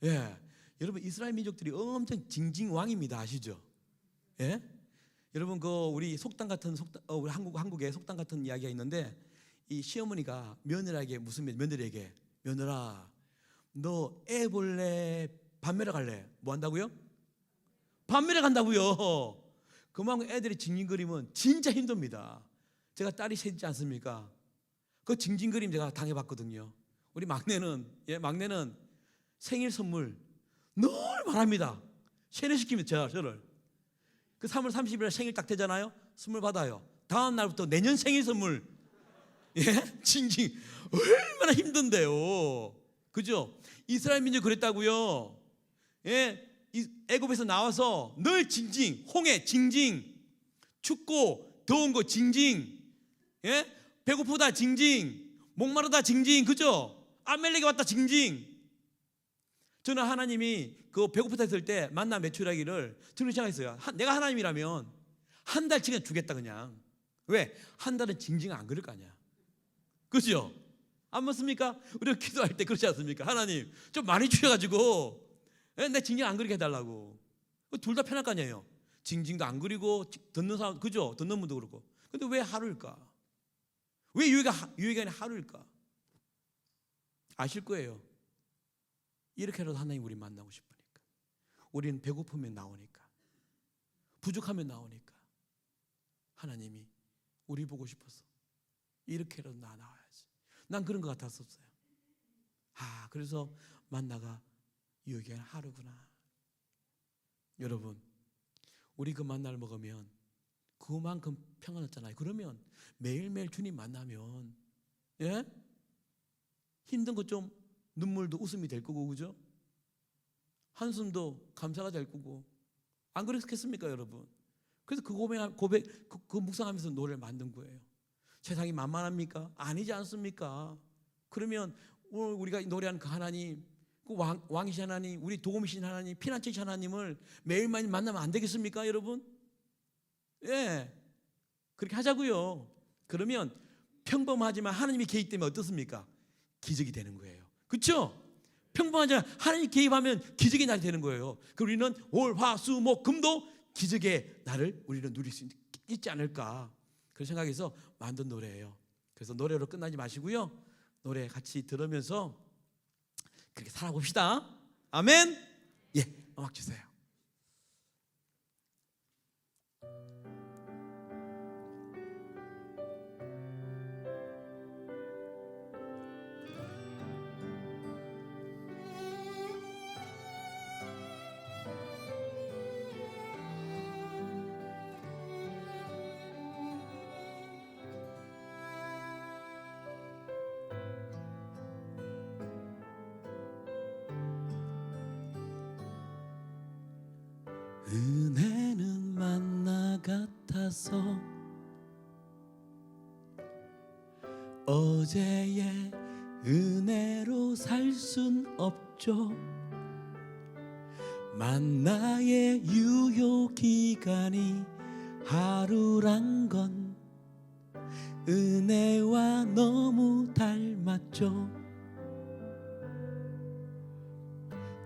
예. 여러분, 이스라엘 민족들이 엄청 징징왕입니다. 아시죠? 예? 여러분, 우리 속담 같은 우리 한국에 속담 같은 이야기가 있는데, 이 시어머니가 며느리에게 며느리에게, 며느라, 너 애 볼래? 밥 매러 갈래? 뭐 한다고요? 밥 매러 간다고요. 그만큼 애들이 징징거리면 진짜 힘듭니다. 제가 딸이 셋이지 않습니까? 그 징징거림 제가 당해봤거든요. 우리 막내는 생일 선물 늘 말합니다. 세뇌시킵니다. 저를. 그 3월 30일에 생일 딱 되잖아요. 선물 받아요. 다음 날부터 내년 생일 선물. 예? 징징. 얼마나 힘든데요. 그죠? 이스라엘 민족 그랬다고요. 예? 애굽에서 나와서 늘 징징, 홍해 징징, 춥고 더운 거 징징, 예? 배고프다 징징, 목마르다 징징, 그죠? 아멜렉이 왔다 징징. 저는 하나님이 그 배고프다 했을 때 만나 메추라기를 저는 생각했어요. 내가 하나님이라면 한 달치는 주겠다 그냥. 왜? 한 달은 징징 안 그럴 거 아니야. 그죠? 안 맞습니까? 우리가 기도할 때 그렇지 않습니까? 하나님 좀 많이 주셔가지고, 내 징징 안 그리게 해달라고. 둘 다 편할 거 아니에요. 징징도 안 그리고 듣는 사람, 그죠? 듣는 분도 그렇고. 근데 왜 하루일까? 왜 유예가 아니라 하루일까? 아실 거예요. 이렇게라도 하나님 우리 만나고 싶으니까. 우리는 배고프면 나오니까, 부족하면 나오니까. 하나님이 우리 보고 싶어서 이렇게라도 나와야지. 난 그런 것 같았었어요. 그래서 만나가 유예가 하루구나. 여러분, 우리 그 만나를 먹으면 그만큼 평안 얻잖아요. 그러면 매일매일 주님 만나면, 예? 힘든 것 좀 눈물도 웃음이 될 거고, 그죠? 한숨도 감사가 될 거고. 안 그랬겠습니까, 여러분? 그래서 그 그 묵상하면서 노래를 만든 거예요. 세상이 만만합니까? 아니지 않습니까? 그러면 오늘 우리가 노래하는 그 하나님, 그 왕이신 하나님, 우리 도움이신 하나님, 피난처이신 하나님을 매일매일 만나면 안 되겠습니까, 여러분? 예, 그렇게 하자고요. 그러면 평범하지만 하나님이 개입되면 어떻습니까? 기적이 되는 거예요. 그렇죠? 평범하지만 하나님이 개입하면 기적의 날이 되는 거예요. 그리고 우리는 월, 화, 수, 목, 금도 기적의 날을 우리는 누릴 수 있지 않을까, 그런 생각에서 만든 노래예요. 그래서 노래로 끝나지 마시고요, 노래 같이 들으면서 그렇게 살아봅시다. 아멘. 예, 음악 주세요. 은혜는 만나 같아서 어제의 은혜로 살 순 없죠. 만나의 유효 기간이 하루란 건 은혜와 너무 닮았죠.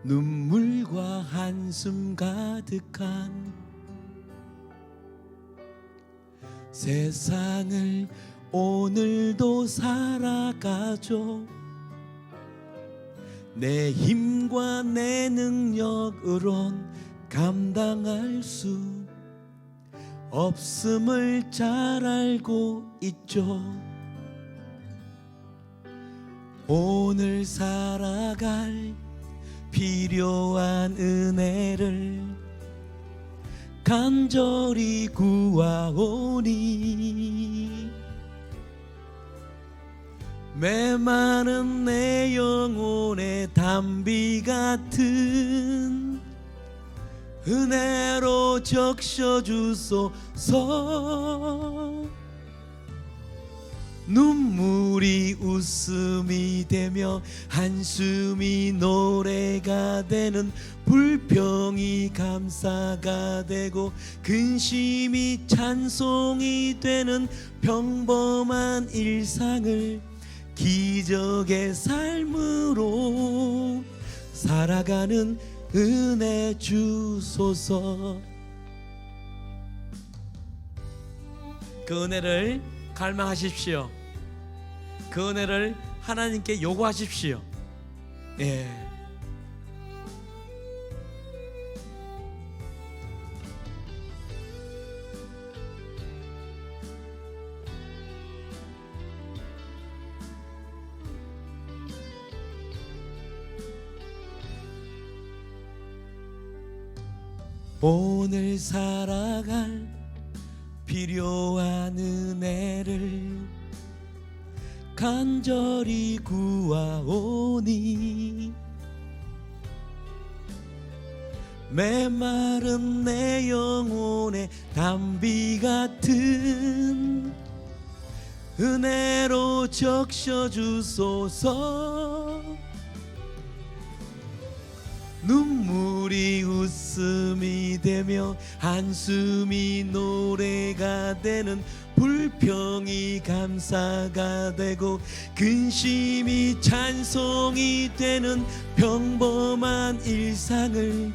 눈물과 한숨 가득한 세상을 오늘도 살아가죠. 내 힘과 내 능력으론 감당할 수 없음을 잘 알고 있죠. 오늘 살아갈 필요한 은혜를 간절히 구하오니 메마른 내 영혼의 담비 같은 은혜로 적셔주소서. 눈물이 웃음이 되며 한숨이 노래가 되는 불평이 감사가 되고 근심이 찬송이 되는 평범한 일상을 기적의 삶으로 살아가는 은혜 주소서. 그 은혜를 갈망하십시오. 그 은혜를 하나님께 요구하십시오. 예. 오늘 살아갈 필요한 은혜를 간절히 구하오니 메마른 내 영혼의 담비 같은 은혜로 적셔주소서. 눈물이 웃음이 되며 한숨이 노래가 되는 불평이 감사가 되고 근심이 찬송이 되는 평범한 일상을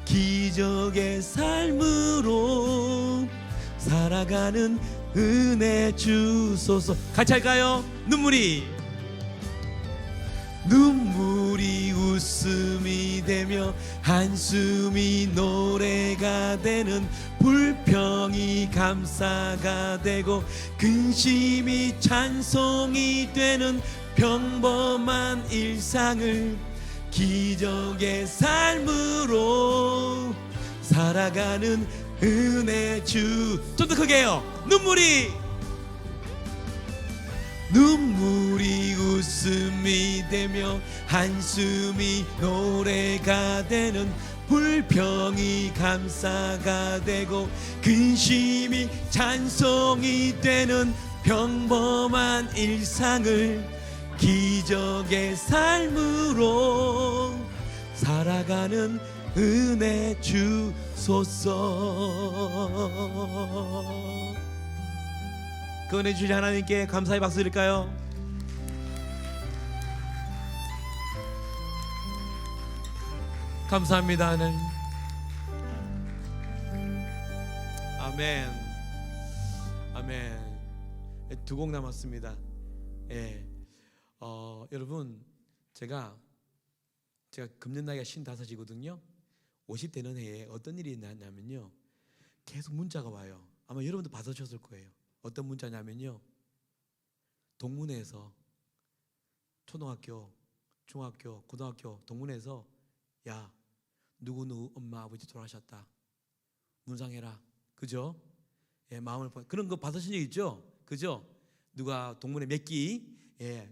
기적의 삶으로 살아가는 은혜 주소서. 같이 할까요? 눈물이 웃음이 되며 한숨이 노래가 되는 불평이 감사가 되고 근심이 찬송이 되는 평범한 일상을 기적의 삶으로 살아가는 은혜 주. 좀 더 크게 해요. 눈물이 웃음이 되며 한숨이 노래가 되는 불평이 감사가 되고 근심이 찬송이 되는 평범한 일상을 기적의 삶으로 살아가는 은혜 주소서. 그 은혜 주신 하나님께 감사의 박수 드릴까요? 감사합니다 하나님. 아멘. 아멘. 두 곡 남았습니다. 예. 여러분 제가 금년 나이가 55이거든요 50되는 해에 어떤 일이 있냐면요 계속 문자가 와요. 아마 여러분도 받으셨을 거예요. 어떤 문자냐면요 동문회에서 초등학교, 중학교, 고등학교 동문회에서 야 누구 엄마 아버지 돌아가셨다 문상해라. 그죠? 예, 마음을 그런 거 받으신 적 있죠? 그죠? 누가 동문회 몇 기 예,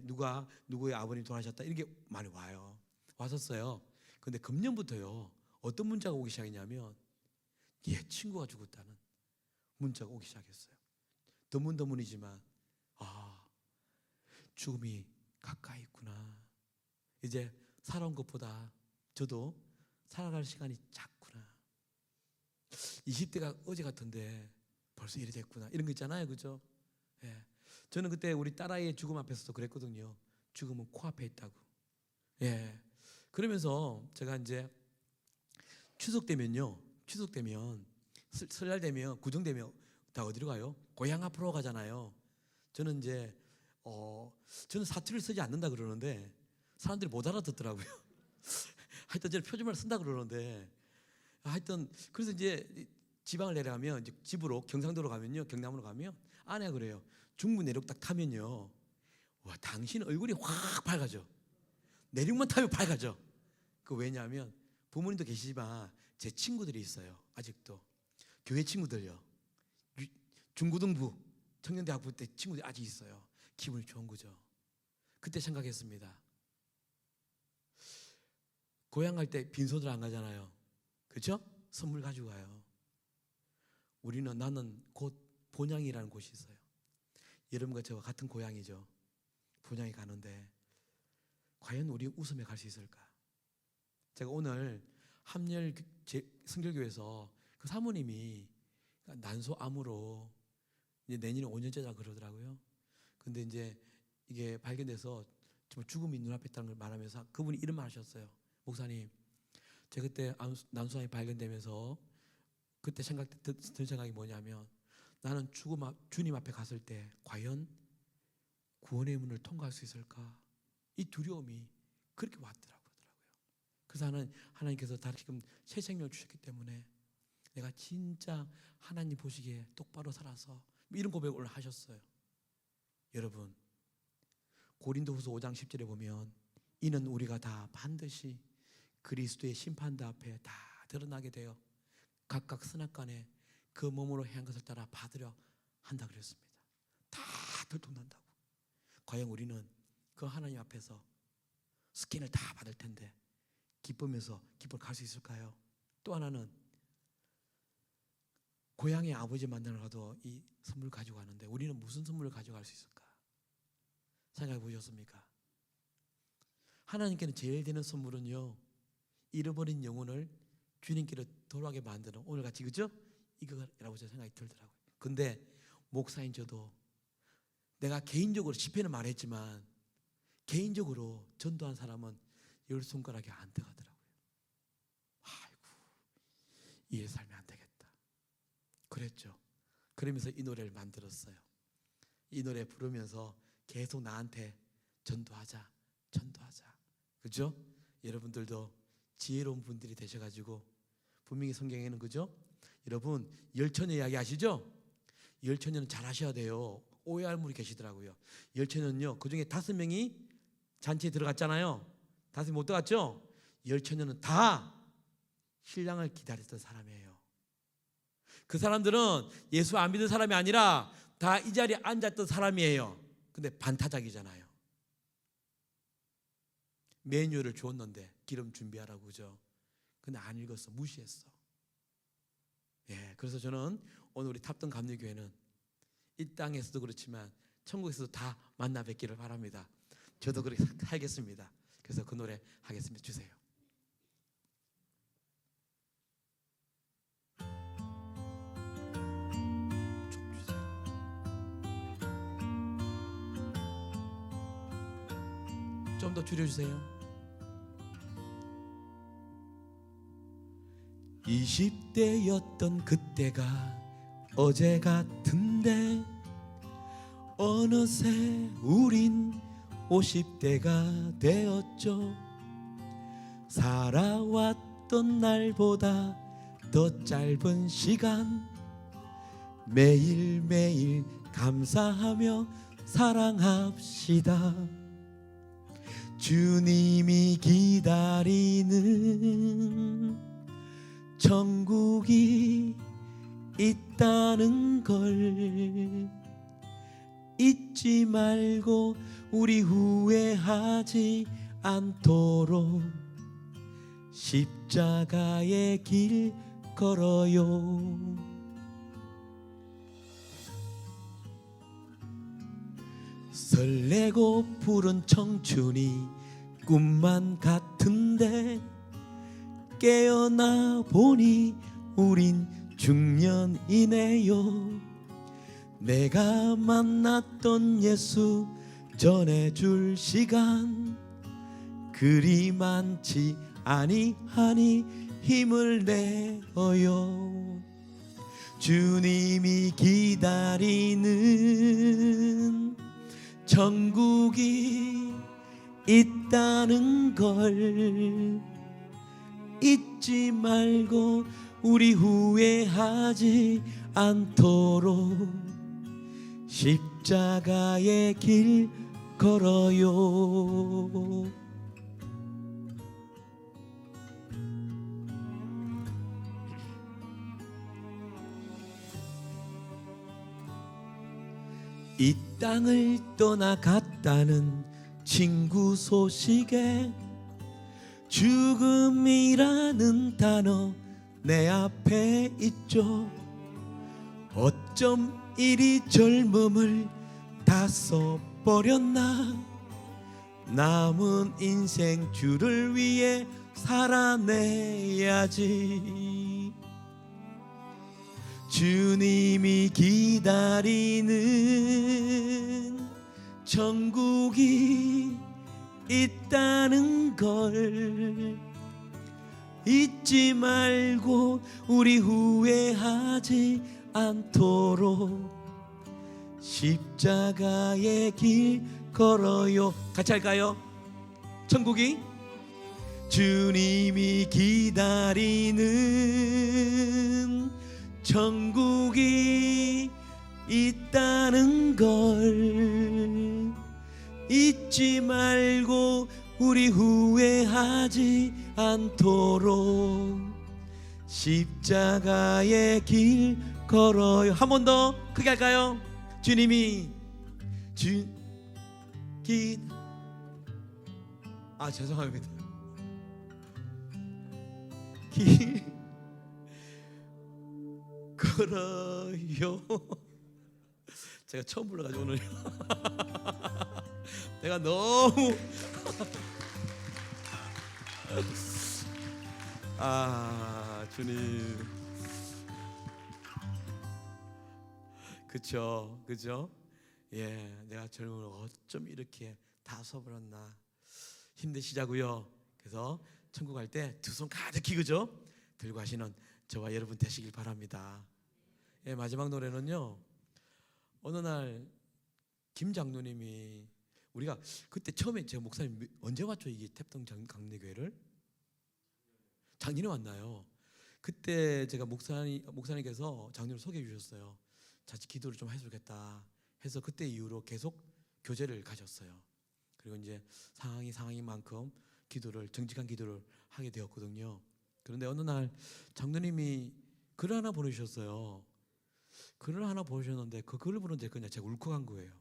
누구의 아버님 돌아가셨다 이렇게 많이 와요. 왔었어요. 근데 금년부터요 어떤 문자가 오기 시작했냐면 얘 친구가 죽었다는 문자가 오기 시작했어요. 드문드문이지만 죽음이 가까이 있구나. 이제 살아온 것보다 저도 살아갈 시간이 작구나. 20대가 어제 같은데 벌써 이리 됐구나. 이런 거 있잖아요. 그죠? 예. 저는 그때 우리 딸아이의 죽음 앞에서도 그랬거든요. 죽음은 코앞에 있다고. 예. 그러면서 제가 이제 추석 되면 설날 되면 구정되면 다 어디로 가요? 고향 앞으로 가잖아요. 저는 이제 저는 사투리를 쓰지 않는다 그러는데 사람들이 못 알아듣더라고요. 하여튼 저는 표준말 쓴다 그러는데 하여튼 그래서 이제 지방을 내려가면 이제 집으로 경상도로 가면요 경남으로 가면 아내가 그래요. 중부 내륙 딱 타면요 와 당신 얼굴이 확 밝아져. 내륙만 타면 밝아져. 그 왜냐하면 부모님도 계시지만 제 친구들이 있어요. 아직도 교회 친구들요. 중고등부 청년대학부 때 친구들이 아직 있어요. 기분이 좋은 거죠. 그때 생각했습니다. 고향 갈 때 빈손으로 안 가잖아요. 그렇죠? 선물 가지고 가요. 나는 곧 본향이라는 곳이 있어요. 여러분과 저와 같은 고향이죠. 본향에 가는데 과연 우리 웃음에 갈 수 있을까? 제가 오늘 함열 성결교회에서 그 사모님이 난소암으로 이제 내년에 5년째다 그러더라고요. 근데 이제 이게 발견돼서 정말 죽음이 눈앞에 있다는 걸 말하면서 그분이 이런 말 하셨어요. 목사님, 제가 그때 난소암이 발견되면서 그때 든 생각이 뭐냐면 나는 주님 앞에 갔을 때 과연 구원의 문을 통과할 수 있을까? 이 두려움이 그렇게 왔더라고요. 그래서 하나님께서 다시금 새 생명을 주셨기 때문에 내가 진짜 하나님 보시기에 똑바로 살아서 이런 고백을 오늘 하셨어요. 여러분 고린도후서 5장 10절에 보면 이는 우리가 다 반드시 그리스도의 심판대 앞에 다 드러나게 되어 각각 선악간에 그 몸으로 행한 것을 따라 받으려 한다 그랬습니다. 다 들통난다고. 과연 우리는 그 하나님 앞에서 스캔을 다 받을 텐데 기쁘면서 기쁨을 갈 수 있을까요? 또 하나는 고향의 아버지 만나러 가도 이 선물 가지고 가는데 우리는 무슨 선물을 가져갈 수 있을까? 생각해 보셨습니까? 하나님께는 제일 되는 선물은요 잃어버린 영혼을 주님께로 돌아가게 만드는 오늘같이 그죠? 이거라고 제 생각이 들더라고요. 근데 목사인 저도 내가 개인적으로 집회는 말했지만 개인적으로 전도한 사람은 10손가락에 안 들어가더라고요. 아이고, 이래 살면 안 되겠다 그랬죠. 그러면서 이 노래를 만들었어요. 이 노래 부르면서 계속 나한테 전도하자 그죠? 여러분들도 지혜로운 분들이 되셔가지고 분명히 성경에는 그죠? 여러분 열처녀 이야기 아시죠? 열처녀는 잘 하셔야 돼요. 오해할 분이 계시더라고요. 열처녀는요, 그 중에 5명이 잔치에 들어갔잖아요. 5명이 못 들어갔죠? 열처녀는 다 신랑을 기다렸던 사람이에요. 그 사람들은 예수 안 믿은 사람이 아니라 다 이 자리에 앉았던 사람이에요. 근데 반타작이잖아요. 메뉴를 주었는데 기름 준비하라고 그죠? 근데 안 읽었어. 무시했어. 예, 그래서 저는 오늘 우리 탑동 감리교회는 이 땅에서도 그렇지만 천국에서도 다 만나 뵙기를 바랍니다. 저도 그렇게 살겠습니다. 그래서 그 노래 하겠습니다. 주세요. 좀 더 줄여주세요. 20대였던 그때가 어제 같은데 어느새 우린 50대가 되었죠. 살아왔던 날보다 더 짧은 시간 매일매일 감사하며 사랑합시다. 주님이 기다리는 천국이 있다는 걸 잊지 말고 우리 후회하지 않도록 십자가의 길 걸어요. 설레고 푸른 청춘이 꿈만 같은데 깨어나 보니 우린 중년이네요. 내가 만났던 예수 전해줄 시간 그리 많지 아니하니 힘을 내어요. 주님이 기다리는 천국이 있다는 걸 잊지 말고 우리 후회하지 않도록 십자가의 길 걸어요. 이 땅을 떠나갔다는 친구 소식에 죽음이라는 단어 내 앞에 있죠. 어쩜 이리 젊음을 다 써버렸나. 남은 인생 주를 위해 살아내야지. 주님이 기다리는 천국이 있다는 걸 잊지 말고 우리 후회하지 않도록 십자가의 길 걸어요. 같이 할까요? 천국이 주님이 기다리는 천국이 있다는 걸 잊지 말고 우리 후회하지 않도록 십자가의 길 걸어요. 한 번 더 크게 할까요? 주님이 죄송합니다. 길 걸어요. 제가 처음 불러가지고 오늘 내가 너무 주님 그쵸, 그죠? 예, 내가 젊음을 어쩜 이렇게 다 써버렸나. 힘내시자고요. 그래서 천국 갈 때 두 손 가득히, 그죠? 들고 가시는 저와 여러분 되시길 바랍니다. 예, 마지막 노래는요, 어느 날 김 장로님이, 우리가 그때 처음에 제가 목사님 언제 왔죠? 이게 태평 강례교회를 작년에 왔나요? 그때 제가 목사님께서 장로를 소개해 주셨어요. 자칫 기도를 좀 해주겠다 해서 그때 이후로 계속 교제를 가졌어요. 그리고 이제 상황인 만큼 정직한 기도를 하게 되었거든요. 그런데 어느 날 장로님이 글을 하나 보내주셨어요. 글을 하나 보내주셨는데 그 글을 보는데 그냥 제가 울컥한 거예요.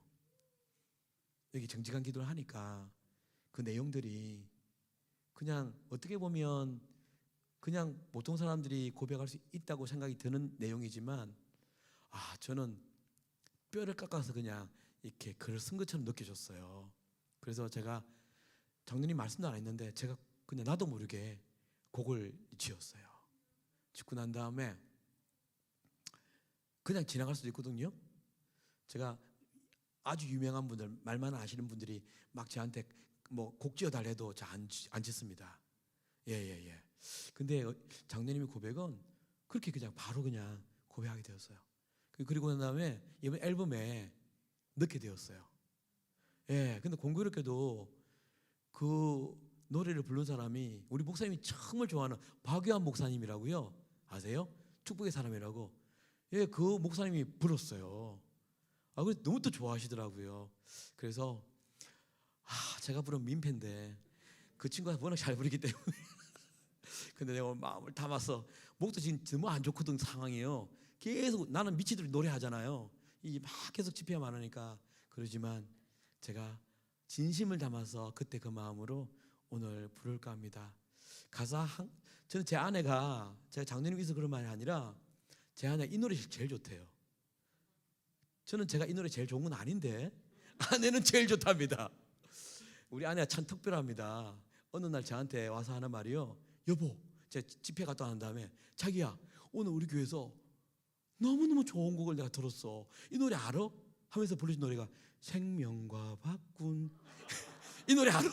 여기 정직한 기도를 하니까 그 내용들이 그냥 어떻게 보면 그냥 보통 사람들이 고백할 수 있다고 생각이 드는 내용이지만, 저는 뼈를 깎아서 그냥 이렇게 글을 쓴 것처럼 느껴졌어요. 그래서 제가 장로님 말씀도 안 했는데 제가 그냥 나도 모르게 곡을 지었어요. 짓고 난 다음에 그냥 지나갈 수도 있거든요. 제가 아주 유명한 분들, 말만 아시는 분들이 막 저한테 뭐 곡 지어달라 해도 잘 안 짓습니다. 예. 근데 장로님의 고백은 그렇게 그냥 바로 그냥 고백하게 되었어요. 그리고 난 다음에 이번 앨범에 넣게 되었어요. 예, 근데 공교롭게도 그 노래를 부른 사람이 우리 목사님이 정말 좋아하는 박유한 목사님이라고요. 아세요? 축복의 사람이라고. 예, 그 목사님이 불렀어요. 그래서 너무 또 좋아하시더라고요. 그래서 제가 부른 민폐인데 그 친구가 워낙 잘 부르기 때문에 근데 내가 마음을 담아서, 목도 지금 너무 안 좋거든 상황이에요. 계속 나는 미치도록 노래하잖아요. 이 막 계속 집회가 많으니까. 그러지만 제가 진심을 담아서 그때 그 마음으로 오늘 부를까 합니다. 저는 제 아내가, 제가 장로님이 있어서 그런 말이 아니라 제 아내가 이 노래 제일 좋대요. 저는 제가 이 노래 제일 좋은 건 아닌데 아내는 제일 좋답니다. 우리 아내가 참 특별합니다. 어느 날 저한테 와서 하는 말이요, 여보, 제가 집회 갔다 온 다음에, 자기야, 오늘 우리 교회에서 너무너무 좋은 곡을 내가 들었어. 이 노래 알아? 하면서 부르신 노래가 생명과 바꾼 이 노래 알아?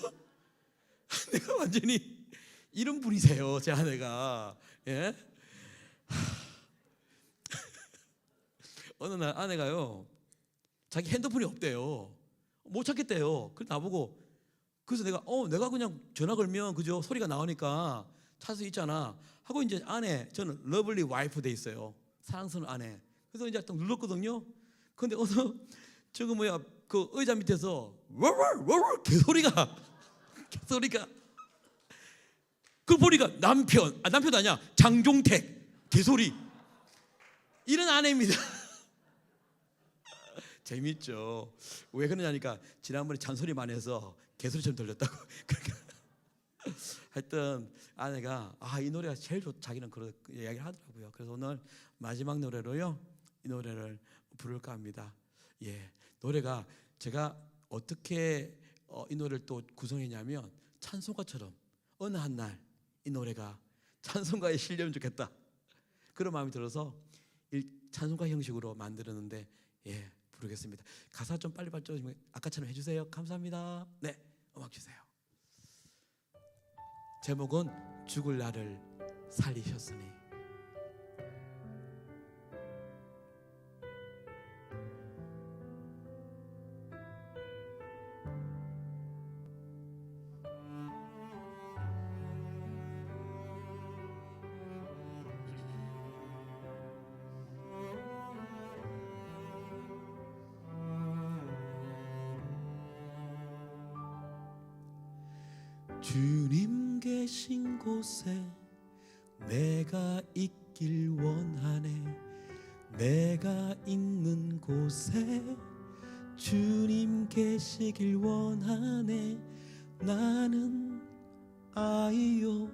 내가 완전히 이런 분이세요, 제 아내가. 예? 어느 날 아내가요, 자기 핸드폰이 없대요. 못 찾겠대요. 그래서 나보고, 그래서 내가 그냥 전화 걸면 그죠, 소리가 나오니까 찾을 수 있잖아 하고, 이제 저는 러블리 와이프 돼 있어요. 사랑스러운 아내. 그래서 이제 딱 눌렀거든요. 근데 어느 그 의자 밑에서 워워 개소리가 그 보니까 남편도 아니야, 장종택 개소리. 이런 아내입니다. 재밌죠. 왜 그러냐니까 지난번에 잔소리만 해서 개소리처럼 들렸다고. 그러니까 하여튼 아내가 이 노래가 제일 자기는 그런 이야기를 하더라고요. 그래서 오늘 마지막 노래로요, 이 노래를 부를까 합니다. 예, 노래가 제가 어떻게 이 노래를 또 구성했냐면, 찬송가처럼 어느 한 날 이 노래가 찬송가에 실리면 좋겠다, 그런 마음이 들어서 찬송가 형식으로 만들었는데, 예, 부르겠습니다. 가사 좀 빨리 발전해주면 아까처럼 해주세요. 감사합니다. 네, 음악 주세요. 제목은 죽을 나를 살리셨으니. 주님 계신 곳에 내가 있길 원하네. 내가 있는 곳에 주님 계시길 원하네. 나는 아이요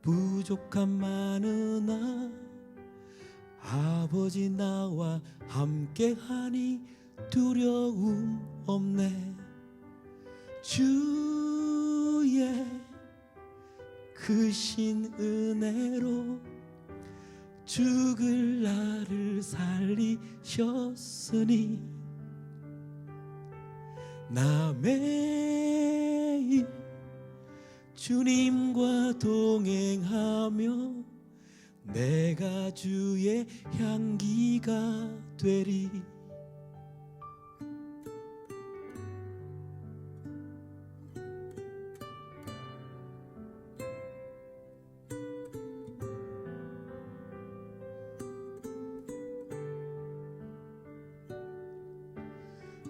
부족함 많으나 아버지 나와 함께하니 두려움 없네. 주의 크신 은혜로 죽을 나를 살리셨으니 나 매일 주님과 동행하며 내가 주의 향기가 되리.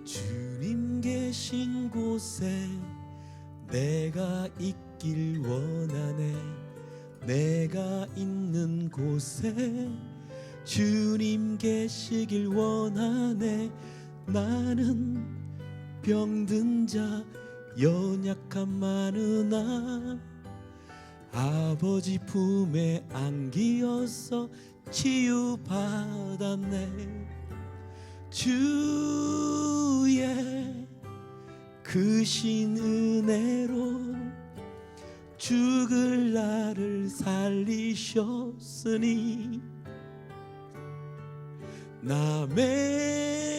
주님 계신 곳에 내가 있길 원하네. 내가 있는 곳에 주님 계시길 원하네. 나는 병든 자 연약한 많으나 아버지 품에 안기어서 치유받았네. 주의 크신 은혜로 죽을 나를 살리셨으니 나 매일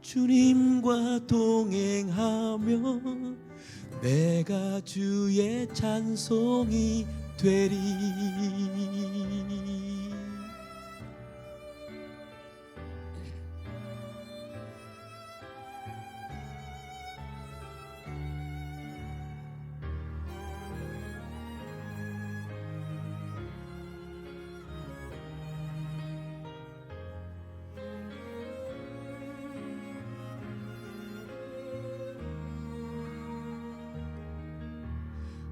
주님과 동행하며 내가 주의 찬송이 되리.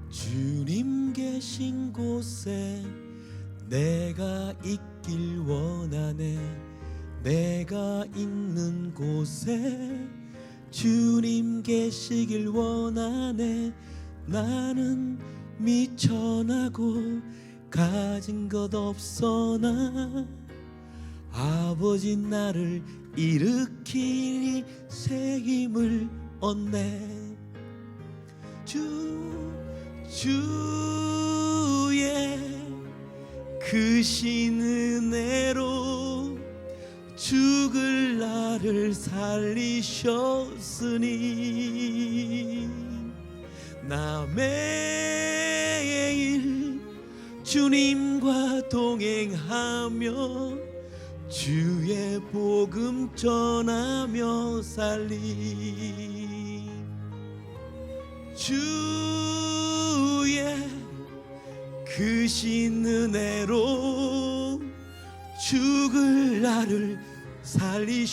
주님 계신 곳에 내가 있길 원하네. 내가 있는 곳에 주님 계시길 원하네. 나는 미천하고 가진 것 없어나 아버지 나를 일으키니 새 힘을 얻네. 주의 크신 은혜로 죽을 나를 살리셨으니 나 매일 주님과 동행하며 주의 복음 전하며 살리. 주의 크신 은혜로 죽을 나를 살리셨으니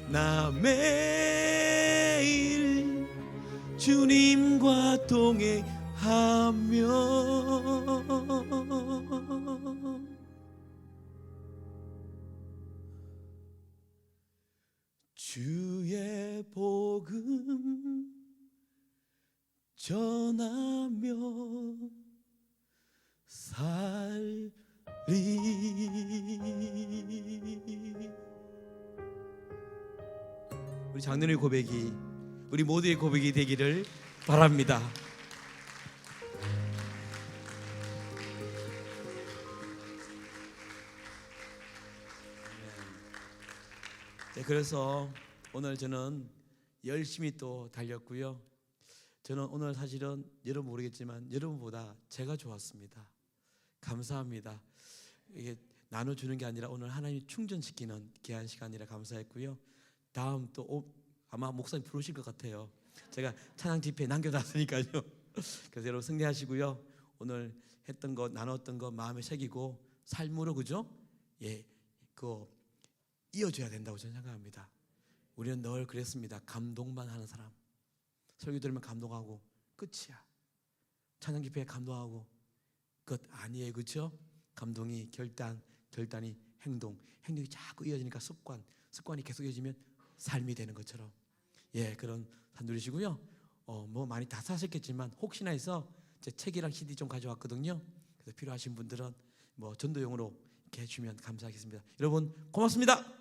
나 매일 주님과 동행하며 주의 복음 전하며 살리. 우리 장로의 고백이 우리 모두의 고백이 되기를 바랍니다. 네, 그래서 오늘 저는 열심히 또 달렸고요. 저는 오늘 사실은 여러분 모르겠지만 여러분보다 제가 좋았습니다. 감사합니다. 이게 나눠주는 게 아니라 오늘 하나님이 충전시키는 귀한 시간이라 감사했고요. 다음 또 아마 목사님 부르실 것 같아요. 제가 찬양 집회에 남겨놨으니까요. 그래서 여러분 승리하시고요. 오늘 했던 것 나눴던 것 마음에 새기고 삶으로 그죠? 예, 그거 이어줘야 된다고 저는 생각합니다. 우리는 늘 그랬습니다. 감동만 하는 사람. 설교 들으면 감동하고 끝이야. 찬양 집회에 감동하고 끝 아니에요, 그렇죠? 감동이 결단이 행동이 자꾸 이어지니까 습관이 계속 이어지면 삶이 되는 것처럼 예 그런 산 누리시고요. 뭐 많이 다 사셨겠지만 혹시나 해서 제 책이랑 CD 좀 가져왔거든요. 그래서 필요하신 분들은 뭐 전도용으로 이렇게 해주면 감사하겠습니다. 여러분 고맙습니다.